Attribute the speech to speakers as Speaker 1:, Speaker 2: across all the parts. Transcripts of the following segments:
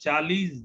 Speaker 1: 40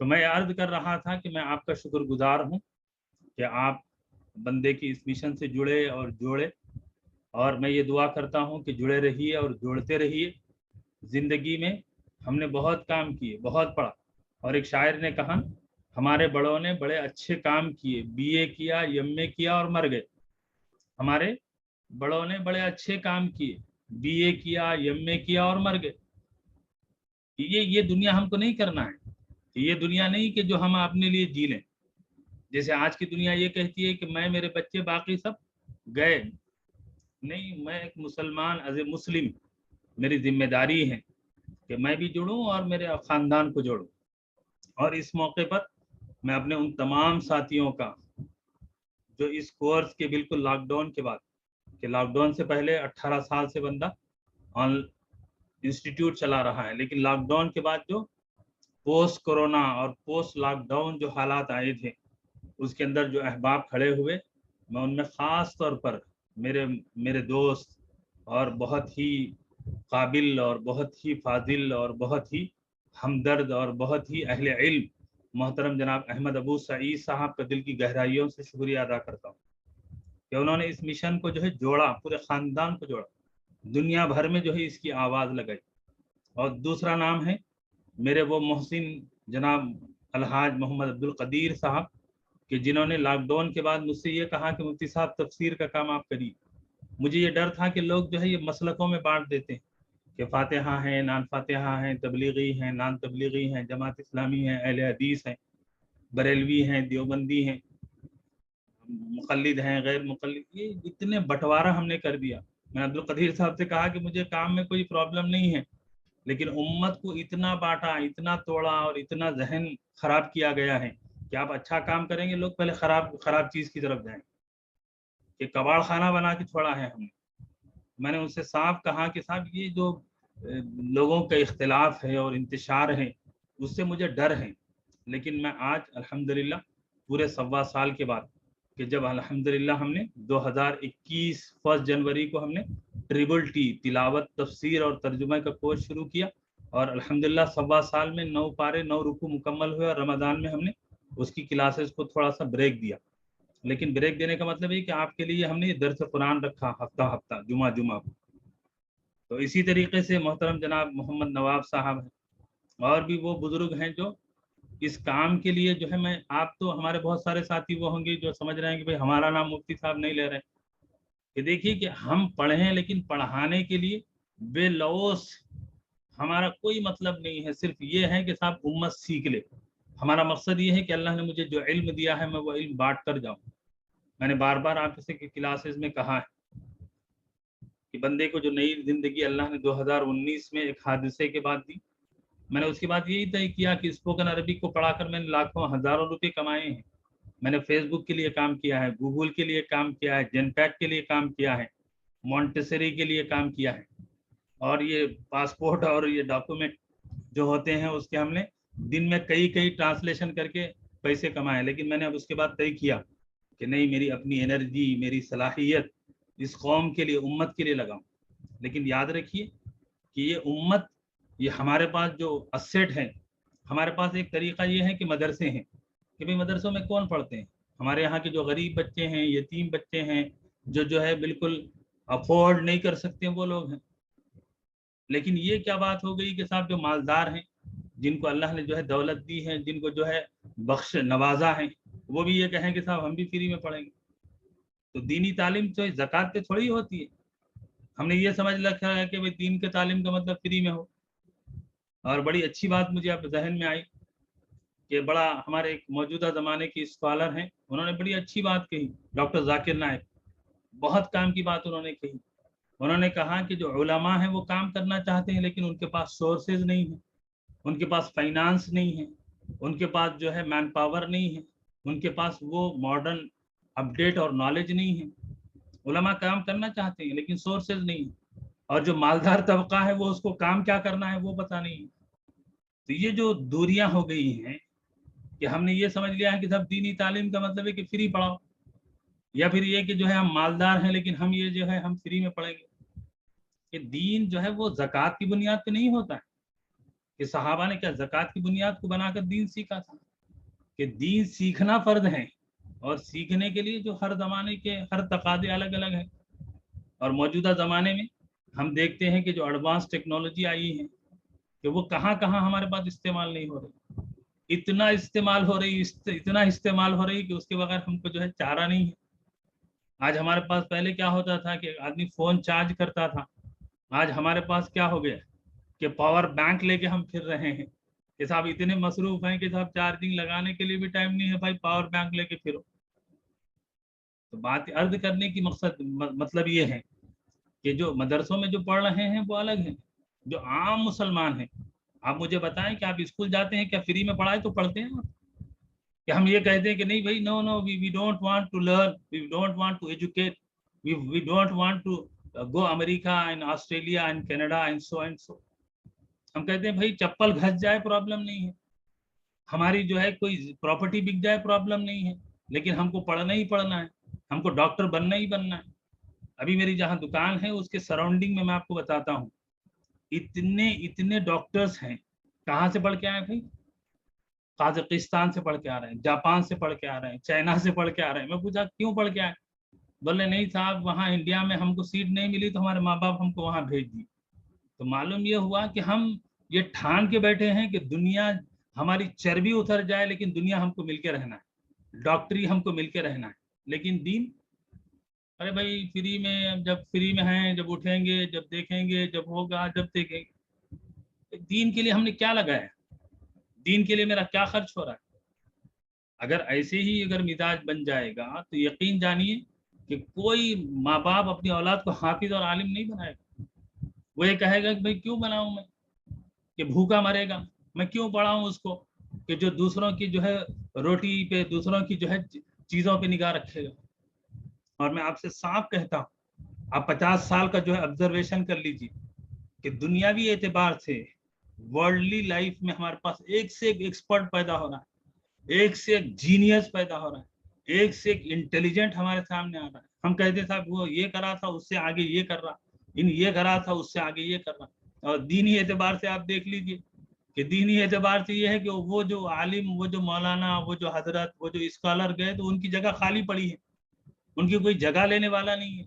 Speaker 1: تو میں عرض کر رہا تھا کہ میں آپ کا شکر گزار ہوں کہ آپ بندے کی اس مشن سے جڑے اور جوڑے، اور میں یہ دعا کرتا ہوں کہ جڑے رہیے اور جوڑتے رہیے۔ زندگی میں ہم نے بہت کام کیے، بہت پڑھا، اور ایک شاعر نے کہا ہمارے بڑوں نے بڑے اچھے کام کیے، بی اے کیا، ایم اے کیا اور مر گئے۔ ہمارے بڑوں نے بڑے اچھے کام کیے، بی اے کیا، ایم اے کیا اور مر گئے۔ یہ دنیا ہم کو نہیں کرنا ہے، یہ دنیا نہیں کہ جو ہم اپنے لیے جی لیں۔ جیسے آج کی دنیا یہ کہتی ہے کہ میں، میرے بچے، باقی سب گئے۔ نہیں، میں ایک مسلمان ایز اے مسلم، میری ذمہ داری ہے کہ میں بھی جڑوں اور میرے خاندان کو جوڑوں۔ اور اس موقع پر میں اپنے ان تمام ساتھیوں کا جو اس کورس کے بالکل لاک ڈاؤن کے بعد، کہ لاک ڈاؤن سے پہلے 18 سال سے بندہ آن انسٹیٹیوٹ چلا رہا ہے، لیکن لاک ڈاؤن کے بعد جو پوسٹ کورونا اور پوسٹ لاک ڈاؤن جو حالات آئے تھے، اس کے اندر جو احباب کھڑے ہوئے، میں ان میں خاص طور پر میرے دوست اور بہت ہی قابل اور بہت ہی فاضل اور بہت ہی ہمدرد اور بہت ہی اہل علم محترم جناب احمد ابو سعید صاحب کا دل کی گہرائیوں سے شکریہ ادا کرتا ہوں کہ انہوں نے اس مشن کو جو ہے جوڑا، پورے خاندان کو جوڑا، دنیا بھر میں جو ہے اس کی آواز لگائی۔ اور دوسرا نام ہے میرے وہ محسن جناب الحاج محمد عبدالقدیر صاحب، کہ جنہوں نے لاک ڈاؤن کے بعد مجھ سے یہ کہا کہ مفتی صاحب تفسیر کا کام آپ کریے۔ مجھے یہ ڈر تھا کہ لوگ جو ہے یہ مسلکوں میں بانٹ دیتے ہیں کہ فاتحہ ہیں، نان فاتحہ ہیں، تبلیغی ہیں، نان تبلیغی ہیں، جماعت اسلامی ہیں، اہل حدیث ہیں، بریلوی ہیں، دیوبندی ہیں، مقلد ہیں، غیر مقلد، یہ اتنے بٹوارہ ہم نے کر دیا۔ میں عبدالقدیر صاحب سے کہا کہ مجھے کام میں کوئی پرابلم نہیں ہے، لیکن امت کو اتنا بانٹا، اتنا توڑا اور اتنا ذہن خراب کیا گیا ہے کہ آپ اچھا کام کریں گے، لوگ پہلے خراب چیز کی طرف جائیں، کہ کباڑ خانہ بنا کے چھوڑا ہے ہم نے۔ میں نے ان سے صاف کہا کہ صاحب یہ جو لوگوں کا اختلاف ہے اور انتشار ہے، اس سے مجھے ڈر ہے، لیکن میں آج الحمدللہ پورے 1.25 سال کے بعد، کہ جب الحمدللہ ہم نے 2021 1 جنوری کو ہم نے ٹریبل ٹی تلاوت، تفسیر اور ترجمہ کا کورس شروع کیا، اور الحمدللہ 1.25 سال میں 9 پارے 9 رکوع مکمل ہوئے، اور رمضان میں ہم نے اس کی کلاسز کو تھوڑا سا بریک دیا۔ لیکن بریک دینے کا مطلب ہے کہ آپ کے لیے ہم نے درس قرآن رکھا ہفتہ جمعہ کو۔ تو اسی طریقے سے محترم جناب محمد نواب صاحب ہیں، اور بھی وہ بزرگ ہیں جو اس کام کے لیے جو ہے، میں آپ تو ہمارے بہت سارے ساتھی وہ ہوں گے جو سمجھ رہے ہیں کہ بھائی ہمارا نام مفتی صاحب نہیں لے رہے، کہ دیکھیے کہ ہم پڑھیں، لیکن پڑھانے کے لیے بے لوث ہمارا کوئی مطلب نہیں ہے، صرف یہ ہے کہ صاحب امت سیکھ لے۔ ہمارا مقصد یہ ہے کہ اللہ نے مجھے جو علم دیا ہے میں وہ علم بانٹ کر جاؤں۔ میں نے بار بار آپ سے کلاسز میں کہا ہے کہ بندے کو جو نئی زندگی اللہ نے 2019 میں ایک حادثے کے بعد دی، میں نے اس کے بعد یہی طے کیا کہ اسپوکن عربک کو پڑھا کر میں نے لاکھوں ہزاروں روپے کمائے ہیں۔ میں نے فیس بک کے لیے کام کیا ہے، گوگل کے لیے کام کیا ہے، جین پیک کے لیے کام کیا ہے، مونٹیسری کے لیے کام کیا ہے، اور یہ پاسپورٹ اور یہ ڈاکومنٹ جو ہوتے ہیں اس کے ہم نے دن میں کئی ٹرانسلیشن کر کے پیسے کمائے۔ لیکن میں نے اب اس کے بعد طے کیا کہ نہیں، میری اپنی انرجی، میری صلاحیت اس قوم کے لیے، امت کے لیے لگاؤں۔ لیکن یاد رکھیے کہ یہ امت، یہ ہمارے پاس جو اسیٹ ہے، ہمارے پاس ایک طریقہ یہ ہے کہ مدرسے ہیں، کہ بھئی مدرسوں میں کون پڑھتے ہیں؟ ہمارے یہاں کے جو غریب بچے ہیں، یتیم بچے ہیں، جو ہے بالکل افورڈ نہیں کر سکتے، وہ لوگ ہیں۔ لیکن یہ کیا بات ہو گئی کہ صاحب جو مالدار ہیں، جن کو اللہ نے جو ہے دولت دی ہے، جن کو جو ہے بخش نوازا ہے، وہ بھی یہ کہیں کہ صاحب ہم بھی فری میں پڑھیں گے۔ تو دینی تعلیم تو زکوٰۃ پہ تھوڑی ہوتی ہے۔ ہم نے یہ سمجھ رکھا ہے کہ بھئی دین کے تعلیم کا مطلب فری میں ہو۔ اور بڑی اچھی بات مجھے اب ذہن میں آئی کہ بڑا ہمارے ایک موجودہ زمانے کی اسکالر ہیں، انہوں نے بڑی اچھی بات کہی، ڈاکٹر ذاکر نائک، بہت کام کی بات انہوں نے کہی۔ انہوں نے کہا کہ جو علماء ہیں وہ کام کرنا چاہتے ہیں، لیکن ان کے پاس سورسز نہیں ہیں، ان کے پاس فائنانس نہیں ہے، ان کے پاس جو ہے مین پاور نہیں ہے، ان کے پاس وہ ماڈرن اپڈیٹ اور نالج نہیں ہے۔ علماء کام کرنا چاہتے ہیں لیکن سورسز نہیں ہے، اور جو مالدار طبقہ ہے وہ اس کو کام کیا کرنا ہے وہ پتہ نہیں ہے۔ تو یہ جو دوریاں ہو گئی ہیں کہ ہم نے یہ سمجھ لیا ہے کہ سب دینی تعلیم کا مطلب ہے کہ فری پڑھاؤ، یا پھر یہ کہ جو ہے ہم مالدار ہیں لیکن ہم یہ جو ہے ہم فری میں پڑھیں گے۔ کہ دین جو ہے وہ زکوٰۃ کی بنیاد پہ نہیں ہوتا ہے کہ صحابہ نے کیا زکوٰۃ کی بنیاد کو بنا کر دین سیکھا تھا؟ کہ دین سیکھنا فرض ہے، اور سیکھنے کے لیے جو ہر زمانے کے ہر تقاضے الگ الگ ہیں. اور موجودہ زمانے میں ہم دیکھتے ہیں کہ جو ایڈوانس ٹیکنالوجی آئی ہے کہ وہ کہاں کہاں ہمارے پاس استعمال نہیں ہو رہی. اتنا استعمال ہو رہی کہ اس کے بغیر ہم کو جو ہے چارہ نہیں ہے. آج ہمارے پاس، پہلے کیا ہوتا تھا کہ آدمی فون چارج کرتا تھا، آج ہمارے پاس کیا ہو گیا کہ پاور بینک لے کے ہم پھر رہے ہیں کہ صاحب اتنے مصروف ہیں کہ صاحب چارجنگ لگانے کے لیے بھی ٹائم نہیں ہے، بھائی پاور بینک لے کے پھرو. تو بات عرض کرنے کی مطلب یہ ہے کہ جو مدرسوں میں جو پڑھ رہے ہیں وہ الگ ہیں. جو عام مسلمان ہیں، آپ مجھے بتائیں کہ آپ اسکول جاتے ہیں کیا فری میں پڑھائے تو پڑھتے ہیں؟ کہ ہم یہ کہتے ہیں کہ نہیں بھائی، no no we don't want to learn, we don't want to educate, we don't want to go America and Australia and Canada and so and so. ہم کہتے ہیں بھائی چپل گھس جائے پرابلم نہیں ہے، ہماری جو ہے کوئی پراپرٹی بک جائے پرابلم نہیں ہے، لیکن ہم کو پڑھنا ہی پڑھنا ہے، ہم کو ڈاکٹر بننا ہی بننا ہے. ابھی میری جہاں دکان ہے اس کے سراؤنڈنگ میں آپ کو بتاتا ہوں، اتنے ڈاکٹرز ہیں. کہاں سے پڑھ کے آئے بھائی؟ قازقستان سے پڑھ کے آ رہے ہیں، جاپان سے پڑھ کے آ رہے ہیں، چائنا سے پڑھ کے آ رہے ہیں. میں پوچھا کیوں پڑھ کے آئے؟ بولے نہیں صاحب وہاں انڈیا میں ہم کو سیٹ نہیں ملی تو ہمارے ماں باپ ہم کو وہاں بھیج دی. تو معلوم یہ ہوا کہ ہم یہ ٹھان کے بیٹھے ہیں کہ دنیا ہماری چربی اتر جائے لیکن دنیا ہم کو مل کے رہنا ہے، ڈاکٹری ہم کو مل کے رہنا ہے. لیکن دین، ارے بھائی فری میں، جب فری میں ہیں، جب اٹھیں گے، جب دیکھیں گے، جب ہوگا، جب دیکھیں گے. دین کے لیے ہم نے کیا لگایا؟ دین کے لیے میرا کیا خرچ ہو رہا ہے؟ اگر ایسے ہی اگر مزاج بن جائے گا تو یقین جانیے کہ کوئی ماں باپ اپنی اولاد کو حافظ اور عالم نہیں بنائے گا. وہ یہ کہے گا کہ بھائی کیوں بناؤں میں، کہ بھوکا مرے گا، میں کیوں پڑھاؤں اس کو کہ جو دوسروں کی جو ہے روٹی پہ، دوسروں کی جو ہے چیزوں پہ نگاہ رکھے گا. اور میں آپ سے صاف کہتا ہوں، آپ 50 سال کا جو ہے آبزرویشن کر لیجیے کہ دنیاوی اعتبار سے ورلڈلی لائف میں ہمارے پاس ایک سے ایک ایکسپرٹ پیدا ہو رہا ہے، ایک سے ایک جینیس پیدا ہو رہا ہے، ایک سے ایک انٹیلیجنٹ ہمارے سامنے آ رہا ہے. ہم کہتے صاحب وہ یہ کرا تھا اس سے آگے یہ کر رہا، یہ کرا تھا اس سے آگے یہ کر رہا. اور دینی اعتبار سے آپ دیکھ لیجیے کہ دینی اعتبار سے یہ ہے کہ وہ جو عالم، وہ جو مولانا، وہ جو حضرت، وہ جو اسکالر گئے تو ان کی جگہ خالی پڑی ہے، ان کی کوئی جگہ لینے والا نہیں ہے،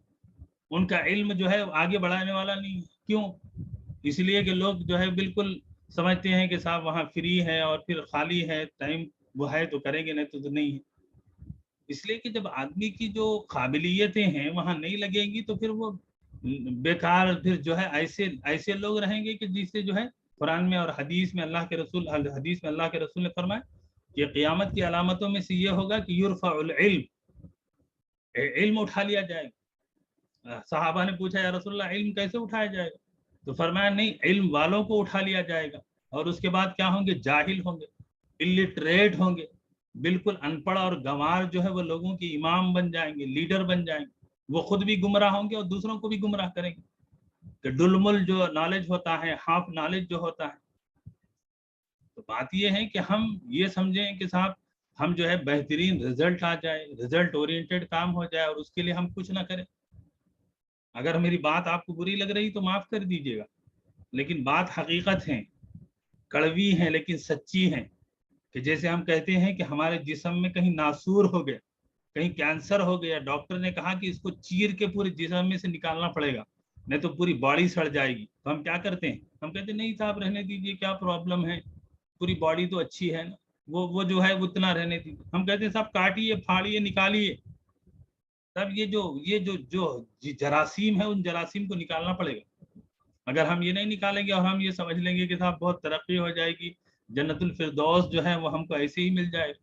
Speaker 1: ان کا علم جو ہے آگے بڑھانے والا نہیں ہے. کیوں؟ اس لیے کہ لوگ جو ہے بالکل سمجھتے ہیں کہ صاحب وہاں فری ہے اور پھر خالی ہے، ٹائم وہ ہے تو کریں گے، نہیں تو نہیں ہے. اس لیے کہ جب آدمی کی جو قابلیتیں ہیں وہاں نہیں لگیں گی تو پھر وہ بیکار، پھر جو ہے ایسے لوگ رہیں گے کہ جس سے جو ہے قرآن میں اور حدیث میں اللہ کے رسول نے فرمایا کہ قیامت کی علامتوں میں سے یہ ہوگا کہ یرفع العلم، علم اٹھا لیا جائے گا. صحابہ نے پوچھا یا رسول اللہ علم کیسے اٹھایا جائے گا؟ تو فرمایا نہیں، علم والوں کو اٹھا لیا جائے گا، اور اس کے بعد کیا ہوں گے؟ جاہل ہوں گے، الٹریٹ ہوں گے، بالکل ان پڑھ اور گنوار جو ہے وہ لوگوں کی امام بن جائیں گے، لیڈر بن جائیں گے. وہ خود بھی گمراہ ہوں گے اور دوسروں کو بھی گمراہ کریں گے. کہ ڈلمل جو نالج ہوتا ہے، ہاف نالج جو ہوتا ہے. تو بات یہ ہے کہ ہم یہ سمجھیں کہ صاحب ہم جو ہے بہترین رزلٹ آ جائے، رزلٹ اورینٹڈ کام ہو جائے، اور اس کے لیے ہم کچھ نہ کریں. اگر میری بات آپ کو بری لگ رہی تو معاف کر دیجیے گا، لیکن بات حقیقت ہے، کڑوی ہیں لیکن سچی ہیں. کہ جیسے ہم کہتے ہیں کہ ہمارے جسم میں کہیں ناسور ہو گیا، کہیں کینسر ہو گیا، ڈاکٹر نے کہا کہ اس کو چیر کے پورے جسم میں سے نکالنا پڑے گا نہیں تو پوری باڈی سڑ جائے گی. تو ہم کیا کرتے ہیں؟ ہم کہتے ہیں نہیں صاحب رہنے دیجیے، کیا پرابلم ہے، پوری باڈی تو اچھی ہے نا، وہ جو ہے اتنا رہنے دیجیے. ہم کہتے ہیں صاحب کاٹیے، پھاڑیے، نکالیے. تب جو جراثیم ہے ان جراثیم کو نکالنا پڑے گا. اگر ہم یہ نہیں نکالیں گے اور ہم یہ سمجھ لیں گے کہ صاحب بہت ترقی ہو جائے گی، جنت الفردوس جو ہے وہ ہم کو ایسے ہی مل جائے گا.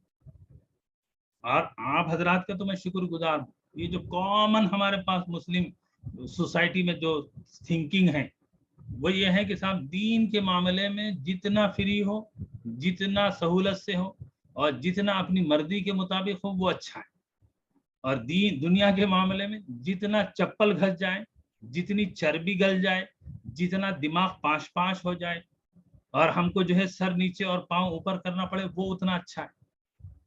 Speaker 1: اور آپ حضرات کا تو میں شکر گزار ہوں. یہ جو کامن ہمارے پاس مسلم سوسائٹی میں جو تھنکنگ ہے وہ یہ ہے کہ صاحب دین کے معاملے میں جتنا فری ہو، جتنا سہولت سے ہو، اور جتنا اپنی مرضی کے مطابق ہو وہ اچھا ہے. اور دنیا کے معاملے میں جتنا چپل گھس جائے، جتنی چربی گل جائے، جتنا دماغ پاش ہو جائے اور ہم کو جو ہے سر نیچے اور پاؤں اوپر کرنا پڑے وہ اتنا اچھا ہے.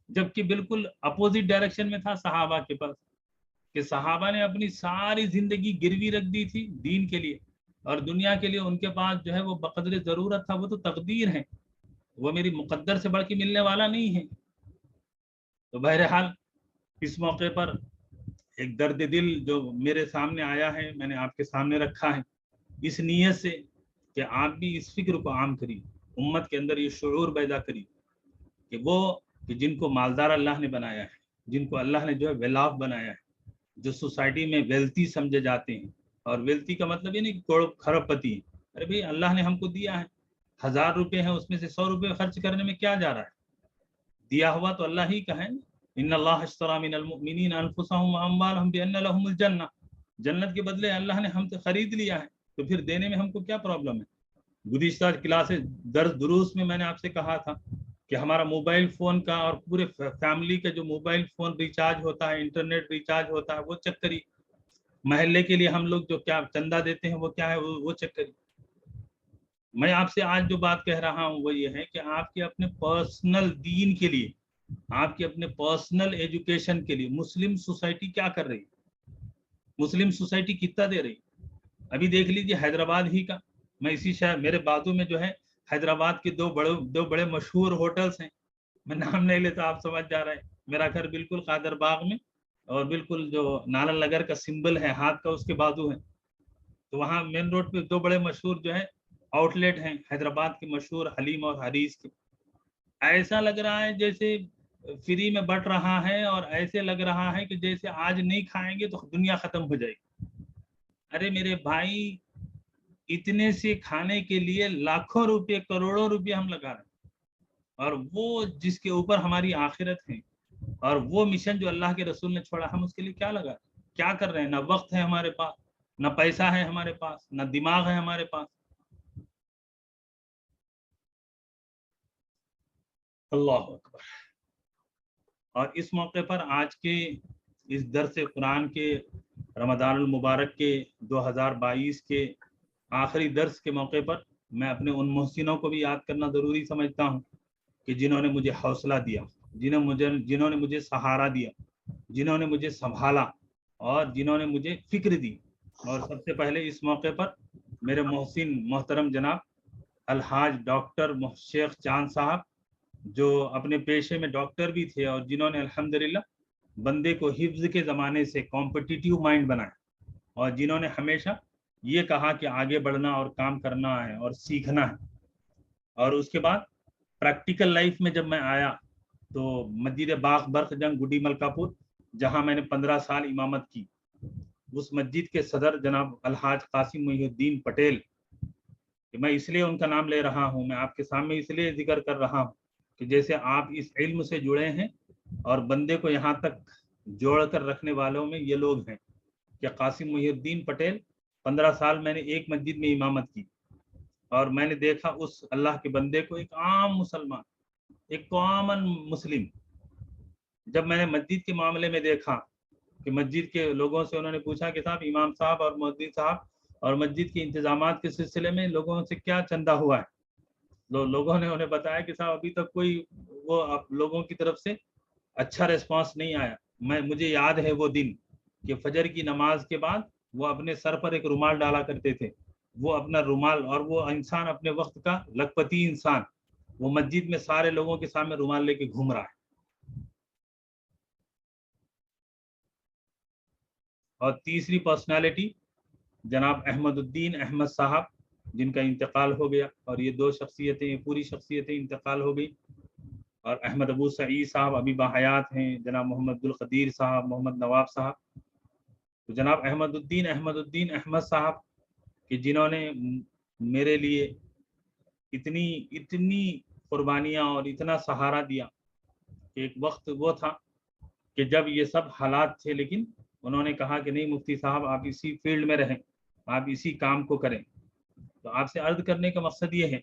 Speaker 1: جبکہ بالکل اپوزٹ ڈائریکشن میں تھا صحابہ کے پاس، کہ صحابہ نے اپنی ساری زندگی گروی رکھ دی تھی دین کے لیے. اور دنیا کے لیے ان کے پاس جو ہے وہ بقدر ضرورت تھا، وہ تو تقدیر ہے، وہ میری مقدر سے بڑھ کے ملنے والا نہیں ہے۔ تو بہرحال اس موقع پر ایک درد دل جو میرے سامنے آیا ہے، میں نے آپ کے سامنے رکھا ہے، اس نیت سے کہ آپ بھی اس فکر کو عام کریے، امت کے اندر یہ شعور پیدا کریے کہ وہ کہ جن کو مالدار اللہ نے بنایا ہے، جن کو اللہ نے جو ہے ویل آف بنایا ہے، جو سوسائٹی میں ویلتھی سمجھے جاتے ہیں، اور ویلتھی کا مطلب یہ نہیں کہ کروڑ کھرب پتی ہے، ارے بھائی اللہ نے ہم کو دیا ہے، 1000 روپے ہیں، اس میں سے 100 روپے خرچ کرنے میں کیا جا رہا ہے؟ دیا ہوا تو اللہ ہی کا ہے۔ ان اللہ اشتری من المؤمنین انفسهم واموالهم بان لهم الجنہ، جنت کے بدلے اللہ نے ہم سے خرید لیا ہے، تو پھر دینے میں ہم کو کیا پرابلم ہے؟ گزشتہ کلاسز درس دروس میں نے آپ سے کہا تھا کہ ہمارا موبائل فون کا اور پورے فیملی کا جو موبائل فون ریچارج ہوتا ہے، انٹرنیٹ ریچارج ہوتا ہے، وہ چیک کریے۔ محلے کے لیے ہم لوگ جو کیا چندہ دیتے ہیں وہ کیا ہے، وہ چیک کریے۔ میں آپ سے آج جو بات کہہ رہا ہوں وہ یہ ہے کہ آپ کے اپنے پرسنل دین کے لیے، آپ کے اپنے پرسنل ایجوکیشن کے لیے مسلم سوسائٹی کیا کر رہی ہے، مسلم سوسائٹی کتنا دے رہی؟ ابھی دیکھ لیجیے حیدرآباد ہی کا، میں اسی شہر میرے بازو میں جو ہے حیدرآباد کے دو بڑے مشہور ہوٹلس ہیں، میں نام نہیں لیتا، آپ سمجھ جا رہے ہیں۔ میرا گھر بالکل قادر باغ میں، اور بالکل جو نالن نگر کا سمبل ہے ہاتھ کا، اس کے بازو ہے، تو وہاں مین روڈ پہ دو بڑے مشہور جو ہے آؤٹ لیٹ ہیں حیدرآباد کی مشہور حلیم اور حریث کی۔ ایسا لگ رہا ہے جیسے فری میں بٹ رہا ہے، اور ایسے لگ رہا ہے کہ جیسے آج نہیں کھائیں گے تو دنیا ختم ہو جائے گی۔ ارے میرے بھائی، اتنے سے کھانے کے لیے لاکھوں روپے کروڑوں روپے ہم لگا رہے ہیں، اور وہ جس کے اوپر ہماری آخرت ہے، اور وہ مشن جو اللہ کے رسول نے چھوڑا، ہم اس کے لیے کیا لگا، کیا کر رہے ہیں؟ نہ وقت ہے ہمارے پاس، نہ پیسہ ہے ہمارے پاس، نہ دماغ ہے ہمارے پاس۔ اللہ اکبر۔ اور اس موقع پر آج کے اس درس قرآن کے رمضان المبارک کے 2022 کے آخری درس کے موقع پر میں اپنے ان محسنوں کو بھی یاد کرنا ضروری سمجھتا ہوں کہ جنہوں نے مجھے حوصلہ دیا، جنہوں نے مجھے سہارا دیا، جنہوں نے مجھے سنبھالا، اور جنہوں نے مجھے فکر دی۔ اور سب سے پہلے اس موقع پر میرے محسن محترم جناب الحاج ڈاکٹر شیخ چاند صاحب، جو اپنے پیشے میں ڈاکٹر بھی تھے، اور جنہوں نے الحمدللہ بندے کو حفظ کے زمانے سے کمپٹیٹیو مائنڈ بنایا، اور جنہوں نے ہمیشہ یہ کہا کہ آگے بڑھنا اور کام کرنا ہے اور سیکھنا ہے۔ اور اس کے بعد پریکٹیکل لائف میں جب میں آیا تو مسجد باغ برق جنگ گڈی ملکا پور، جہاں میں نے 15 سال امامت کی، اس مسجد کے صدر جناب الحاج قاسم محی الدین پٹیل، میں اس لیے ان کا نام لے رہا ہوں، میں آپ کے سامنے اس لیے ذکر کر رہا ہوں کہ جیسے آپ اس علم سے جڑے ہیں اور بندے کو یہاں تک جوڑ کر رکھنے والوں میں یہ لوگ ہیں کہ قاسم محی الدین پٹیل 15 سال میں نے ایک مسجد میں امامت کی، اور میں نے دیکھا اس اللہ کے بندے کو، ایک عام مسلمان، ایک کامن مسلم، جب میں نے مسجد کے معاملے میں دیکھا کہ مسجد کے لوگوں سے انہوں نے پوچھا کہ صاحب امام صاحب اور مؤذن صاحب اور مسجد کے انتظامات کے سلسلے میں لوگوں سے کیا چندہ ہوا ہے، لوگوں نے انہیں بتایا کہ صاحب ابھی تک کوئی وہ لوگوں کی طرف سے اچھا ریسپانس نہیں آیا۔ مجھے یاد ہے وہ دن کہ فجر کی نماز کے بعد وہ اپنے سر پر ایک رومال ڈالا کرتے تھے، وہ اپنا رومال، اور وہ انسان اپنے وقت کا لکھپتی انسان، وہ مسجد میں سارے لوگوں کے سامنے رومال لے کے گھوم رہا ہے۔ اور تیسری پرسنالٹی جناب احمد الدین احمد صاحب، جن کا انتقال ہو گیا، اور یہ دو شخصیتیں، پوری شخصیتیں انتقال ہو گئی۔ اور احمد ابو سعید صاحب ابھی باحیات ہیں، جناب محمد القدیر صاحب، محمد نواب صاحب۔ تو جناب احمد الدین احمد صاحب کہ جنہوں نے میرے لیے اتنی قربانیاں اور اتنا سہارا دیا کہ ایک وقت وہ تھا کہ جب یہ سب حالات تھے، لیکن انہوں نے کہا کہ نہیں مفتی صاحب، آپ اسی فیلڈ میں رہیں، آپ اسی کام کو کریں۔ تو آپ سے عرض کرنے کا مقصد یہ ہے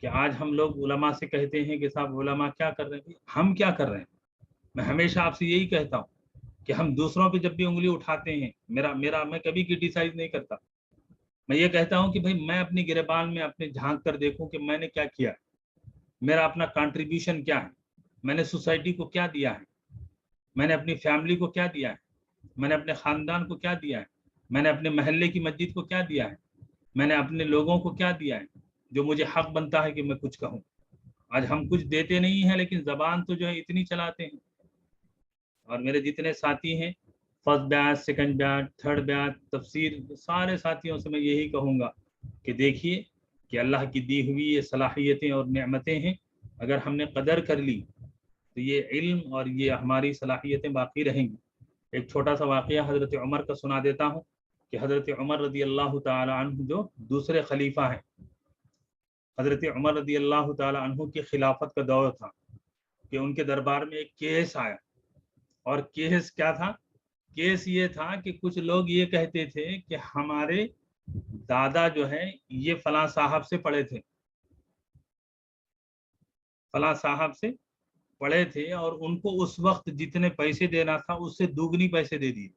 Speaker 1: کہ آج ہم لوگ علماء سے کہتے ہیں کہ صاحب علماء کیا کر رہے ہیں، ہم کیا کر رہے ہیں؟ میں ہمیشہ آپ سے یہی کہتا ہوں کہ ہم دوسروں پہ جب بھی انگلی اٹھاتے ہیں، میں کبھی کرٹیسائز نہیں کرتا، میں یہ کہتا ہوں کہ بھائی میں اپنی گریبان میں اپنے جھانک کر دیکھوں کہ میں نے کیا کیا، میرا اپنا کنٹریبیوشن کیا ہے، میں نے سوسائٹی کو کیا دیا ہے، میں نے اپنی فیملی کو کیا دیا ہے، میں نے اپنے خاندان کو کیا دیا ہے، میں نے اپنے محلے کی مسجد کو کیا دیا ہے۔ میں نے اپنے لوگوں کو کیا دیا ہے جو مجھے حق بنتا ہے کہ میں کچھ کہوں. آج ہم کچھ دیتے نہیں ہیں لیکن زبان تو جو ہے اتنی چلاتے ہیں. اور میرے جتنے ساتھی ہیں فرسٹ بیچ سیکنڈ بیچ تھرڈ بیچ تفسیر سارے ساتھیوں سے میں یہی کہوں گا کہ دیکھیے کہ اللہ کی دی ہوئی یہ صلاحیتیں اور نعمتیں ہیں, اگر ہم نے قدر کر لی تو یہ علم اور یہ ہماری صلاحیتیں باقی رہیں گی. ایک چھوٹا سا واقعہ حضرت عمر کا سنا دیتا ہوں کہ حضرت عمر رضی اللہ تعالی عنہ جو دوسرے خلیفہ ہیں, حضرت عمر رضی اللہ تعالی عنہ کی خلافت کا دور تھا کہ ان کے دربار میں ایک کیس آیا. اور کیس کیا تھا؟ کیس یہ تھا کہ کچھ لوگ یہ کہتے تھے کہ ہمارے دادا جو ہے یہ فلاں صاحب سے پڑھے تھے, فلاں صاحب سے پڑھے تھے اور ان کو اس وقت جتنے پیسے دینا تھا اس سے دوگنی پیسے دے دیے.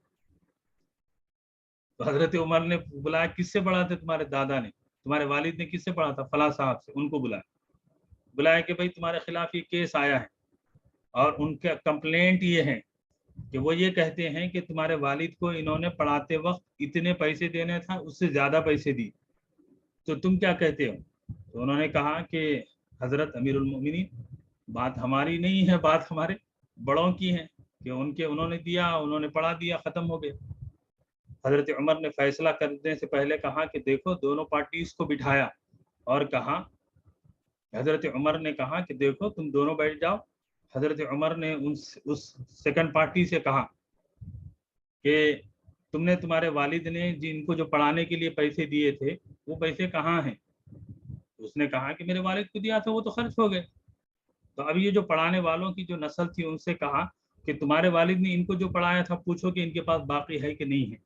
Speaker 1: تو حضرت عمر نے بلایا کس سے پڑھا تھا تمہارے دادا نے, تمہارے والد نے کس سے پڑھا تھا؟ فلاں صاحب سے. ان کو بلایا کہ بھائی تمہارے خلاف یہ کیس آیا ہے اور ان کا کمپلینٹ یہ ہے کہ وہ یہ کہتے ہیں کہ تمہارے والد کو انہوں نے پڑھاتے وقت اتنے پیسے دینے تھا اس سے زیادہ پیسے دی, تو تم کیا کہتے ہو؟ تو انہوں نے کہا کہ حضرت امیر المومنین بات ہماری نہیں ہے, بات ہمارے بڑوں کی ہے کہ انہوں نے دیا, انہوں نے پڑھا دیا, ختم ہو گیا. حضرت عمر نے فیصلہ کرنے سے پہلے کہا کہ دیکھو دونوں پارٹیز کو بٹھایا اور کہا, حضرت عمر نے کہا کہ دیکھو تم دونوں بیٹھ جاؤ. حضرت عمر نے اس سیکنڈ پارٹی سے کہا کہ تم نے تمہارے والد نے جن کو جو پڑھانے کے لیے پیسے دیے تھے وہ پیسے کہاں ہیں؟ اس نے کہا کہ میرے والد کو دیا تھا وہ تو خرچ ہو گئے. تو اب یہ جو پڑھانے والوں کی جو نسل تھی ان سے کہا کہ تمہارے والد نے ان کو جو پڑھایا تھا پوچھو کہ ان کے پاس باقی ہے کہ نہیں ہے.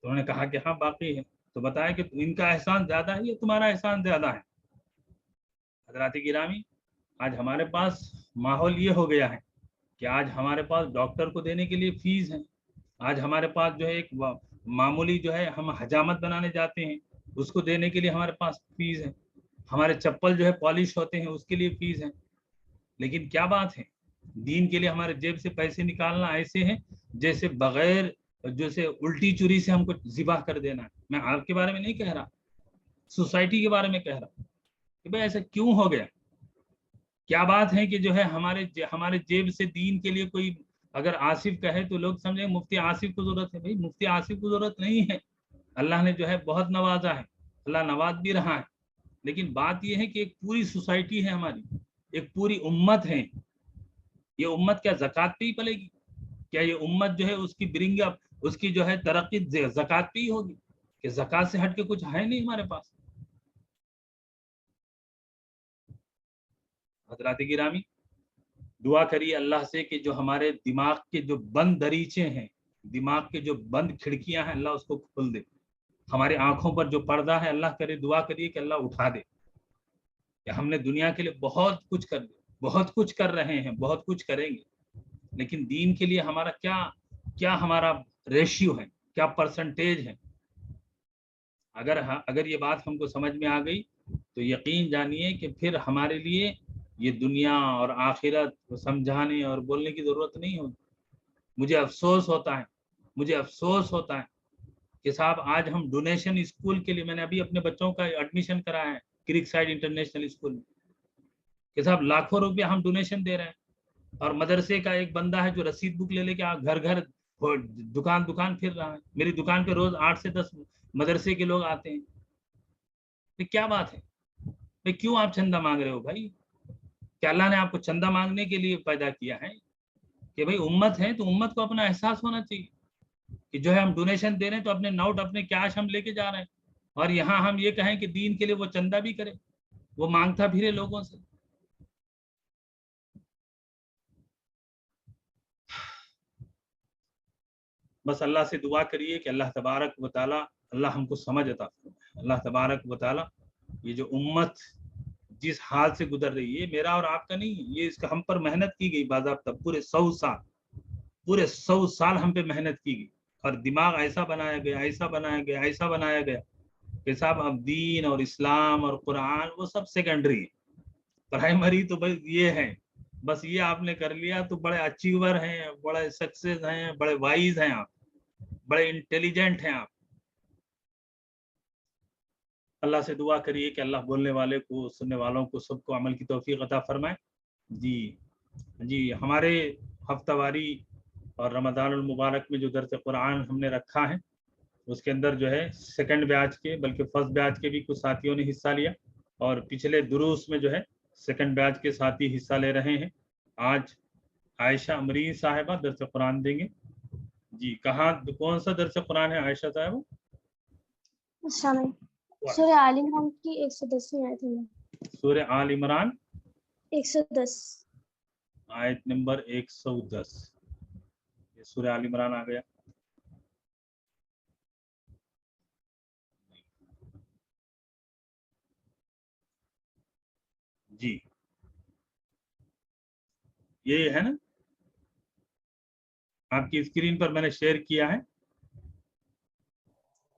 Speaker 1: تو انہوں نے کہا کہ ہاں باقی ہے. تو بتایا کہ ان کا احسان زیادہ ہے یا تمہارا احسان زیادہ ہے؟ حضرات گرامی, آج ہمارے پاس ماحول یہ ہو گیا ہے کہ آج ہمارے پاس ڈاکٹر کو دینے کے لیے فیس ہے. آج ہمارے پاس جو ہے ایک معمولی جو ہے ہم حجامت بنانے جاتے ہیں اس کو دینے کے لیے ہمارے پاس فیس ہے. ہمارے چپل جو ہے پالش ہوتے ہیں اس کے لیے فیس ہے. لیکن کیا بات ہے, دین کے لیے ہمارے جیب سے پیسے نکالنا ایسے ہیں جیسے بغیر جیسے الٹی چوری سے ہم کو ذبح کر دینا ہے. میں آپ کے بارے میں نہیں کہہ رہا, سوسائٹی کے بارے میں کہہ رہا ہوں کہ بھائی ایسا کیوں ہو گیا. کیا بات ہے کہ جو ہے ہمارے جیب سے دین کے لیے کوئی اگر آصف کہے تو لوگ سمجھیں مفتی آصف کو ضرورت ہے. بھائی مفتی آصف کو ضرورت نہیں ہے, اللہ نے جو ہے بہت نوازا ہے, اللہ نواز بھی رہا ہے. لیکن بات یہ ہے کہ ایک پوری سوسائٹی ہے ہماری, ایک پوری امت ہے. یہ امت کیا زکوٰۃ پہ ہی پلے گی؟ کیا یہ امت جو ہے اس کی برنگ اپ اس کی جو ہے ترقی زکوٰۃ پہ ہی ہوگی کہ زکوٰۃ سے ہٹ کے کچھ ہے نہیں ہمارے پاس؟ حضرات گرامی, دعا کریے اللہ سے کہ جو ہمارے دماغ کے جو بند دریچے ہیں, دماغ کے جو بند کھڑکیاں ہیں, اللہ اس کو کھول دے. ہماری آنکھوں پر جو پردہ ہے اللہ کرے, دعا کریے کہ اللہ اٹھا دے. کہ ہم نے دنیا کے لیے بہت کچھ کر دیا, بہت کچھ کر رہے ہیں, بہت کچھ کریں گے, لیکن دین کے لیے ہمارا کیا ہمارا ریشیو ہے, کیا پرسنٹیج ہے؟ اگر یہ بات ہم کو سمجھ میں آ گئی تو یقین جانیے کہ پھر ہمارے لیے یہ دنیا اور آخرت کو سمجھانے اور بولنے کی ضرورت نہیں ہوتی. مجھے افسوس ہوتا ہے کہ صاحب آج ہم ڈونیشن اسکول کے لیے, میں نے ابھی اپنے بچوں کا ایڈمیشن کرایا ہے کرک سائڈ انٹرنیشنل اسکول میں, کہ صاحب لاکھوں روپیہ ہم ڈونیشن دے رہے ہیں اور مدرسے کا ایک بندہ ہے جو رسید بک لے کے گھر گھر دکان پھر رہا ہے. میری دکان پہ روز 8 سے 10 مدرسے کے لوگ آتے ہیں. تو کیا بات ہے, کیوں آپ چندہ مانگ رہے ہو بھائی؟ کیا اللہ نے آپ کو چندہ مانگنے کے لیے پیدا کیا ہے؟ کہ بھائی امت ہے تو امت کو اپنا احساس ہونا چاہیے کہ جو ہے ہم ڈونیشن دے رہے ہیں تو اپنے نوٹ اپنے کیش ہم لے کے جا رہے ہیں, اور یہاں ہم یہ کہیں کہ دین کے لیے وہ چندہ بھی کرے, وہ مانگتا پھرے لوگوں سے. بس اللہ سے دعا کریے کہ اللہ تبارک و تعالی, اللہ ہم کو سمجھ عطا فرمائے. اللہ تبارک و تعالی یہ جو امت جس حال سے گزر رہی ہے, میرا اور آپ کا نہیں, یہ اس کا ہم پر محنت کی گئی باضابطہ, پورے 100 سال ہم پہ محنت کی گئی, اور دماغ ایسا بنایا گیا کہ صاحب اب دین اور اسلام اور قرآن وہ سب سیکنڈری ہے. پرائمری تو بس یہ ہے, بس یہ آپ نے کر لیا تو بڑے اچیور ہیں, بڑے سکسیز ہیں, بڑے وائز ہیں, آپ بڑے انٹیلیجنٹ ہیں آپ. اللہ سے دعا کریے کہ اللہ بولنے والے کو, سننے والوں کو, سب کو عمل کی توفیق عطا فرمائے. جی ہمارے ہفتہ واری اور رمضان المبارک میں جو درس قرآن ہم نے رکھا ہے اس کے اندر جو ہے سیکنڈ بیچ کے بلکہ فرسٹ بیچ کے بھی کچھ ساتھیوں نے حصہ لیا, اور پچھلے دروس میں جو ہے سیکنڈ بیچ کے ساتھی حصہ لے رہے ہیں. آج عائشہ امرین صاحبہ درس قرآن دیں گے. جی کہاں, کون سا درس قرآن ہے عائشہ صاحبہ؟
Speaker 2: السلام علیکم. سورہ آل عمران کی 110ویں آیت ہے.
Speaker 1: سورہ آل عمران
Speaker 2: 110
Speaker 1: آیت نمبر 110. یہ سورہ آل عمران آ گیا. جی یہ ہے نا, آپ کی اسکرین پر میں نے شیئر کیا ہے.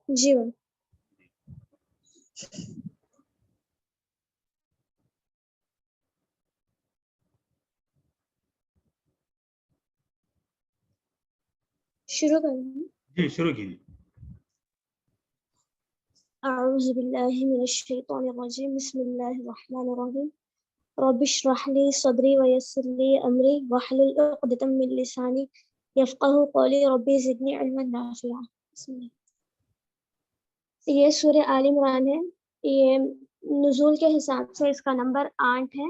Speaker 2: جی شروع کریں.
Speaker 1: جی شروع کیجیے.
Speaker 2: اعوذ باللہ من الشیطان الرجیم. بسم اللہ الرحمن الرحیم. رب اشرح لي صدري ويسر لي امري واحلل عقدة من لساني يفقهوا قولي ربي زدني علما نافعا. بسم اللہ. یہ سورہ آل عمران ہے. یہ نزول کے حساب سے اس کا نمبر 8 ہے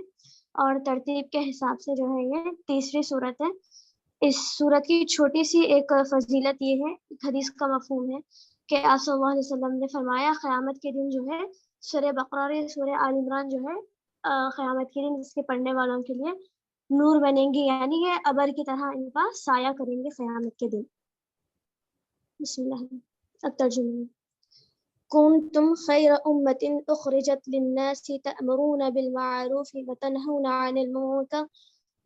Speaker 2: اور ترتیب کے حساب سے جو ہے یہ تیسری صورت ہے. اس صورت کی چھوٹی سی ایک فضیلت یہ ہے, حدیث کا مفہوم ہے کہ آپ صلی اللہ علیہ وسلم نے فرمایا قیامت کے دن جو ہے سورہ بقرہ اور سورہ آل عمران جو ہے قیامت کے دن اس کے پڑھنے والوں کے لیے نور بنیں گی, یعنی یہ ابر کی طرح ان کا سایہ کریں گے قیامت کے دن. بسم اللہ. اب ترجمہ. کنتم خیر امت اخرجت للناس تأمرون بالمعروف وتنهون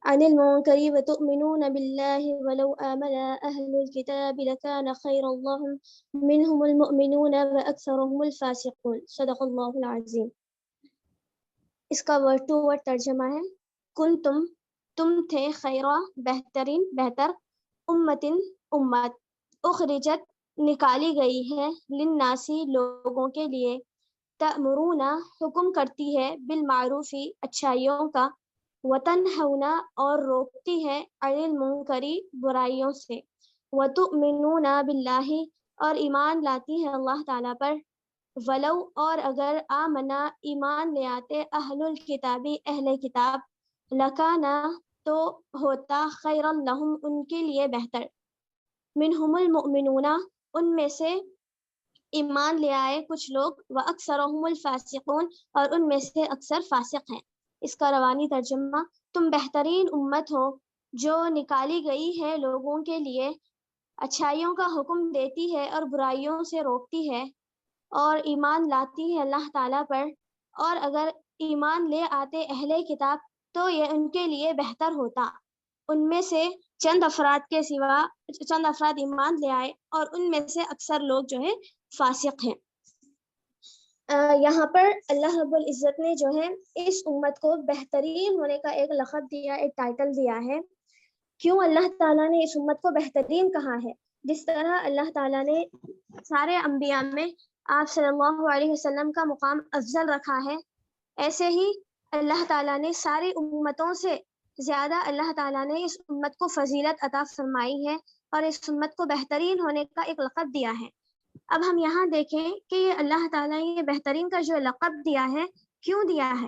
Speaker 2: عن المنكر وتؤمنون بالله ولو آمن أهل الكتاب لكان خيرا لهم منهم المؤمنون وأكثرهم الفاسقون. صدق اللہ العظیم. اس کا ورڈ ٹو ورڈ ترجمہ ہے کنتم تم تھے, خیرہ بہترین بہتر, امتن امت, اخرجت نکالی گئی ہے, للناسی لوگوں کے لیے, تأمرون حکم کرتی ہے, بالمعروفی اچھائیوں کا, وتنہونا اور روکتی ہے, عن المنکری برائیوں سے, وتؤمنون باللہ اور ایمان لاتی ہے اللہ تعالیٰ پر, ولو اور اگر آمنا ایمان لے آتے, اہل الکتابی اہل کتاب, لکانا تو ہوتا, خیرا لہم ان کے لیے بہتر, منہم المؤمنون ان میں سے ایمان لے آئے کچھ لوگ, واکثرہم الفاسقون اور ان میں سے اکثر فاسق ہیں. اس کا روانی ترجمہ تم بہترین امت ہو جو نکالی گئی ہے لوگوں کے لیے, اچھائیوں کا حکم دیتی ہے اور برائیوں سے روکتی ہے, اور ایمان لاتی ہے اللہ تعالیٰ پر, اور اگر ایمان لے آتے اہل کتاب تو یہ ان کے لیے بہتر ہوتا. ان میں سے چند افراد کے سوا چند افراد ایمان لے آئے اور ان میں سے اکثر لوگ جو ہے فاسق ہیں. یہاں پر اللہ رب العزت نے جو ہے اس امت کو بہترین ہونے کا ایک لقب دیا, ایک ٹائٹل دیا ہے. کیوں اللہ تعالیٰ نے اس امت کو بہترین کہا ہے؟ جس طرح اللہ تعالیٰ نے سارے انبیاء میں آپ صلی اللہ علیہ وسلم کا مقام افضل رکھا ہے, ایسے ہی اللہ تعالیٰ نے ساری امتوں سے زیادہ اللہ تعالیٰ نے اس امت کو فضیلت عطا فرمائی ہے اور اس امت کو بہترین ہونے کا ایک لقب دیا ہے. اب ہم یہاں دیکھیں کہ یہ اللہ تعالیٰ نے یہ بہترین کا جو لقب دیا ہے کیوں دیا ہے.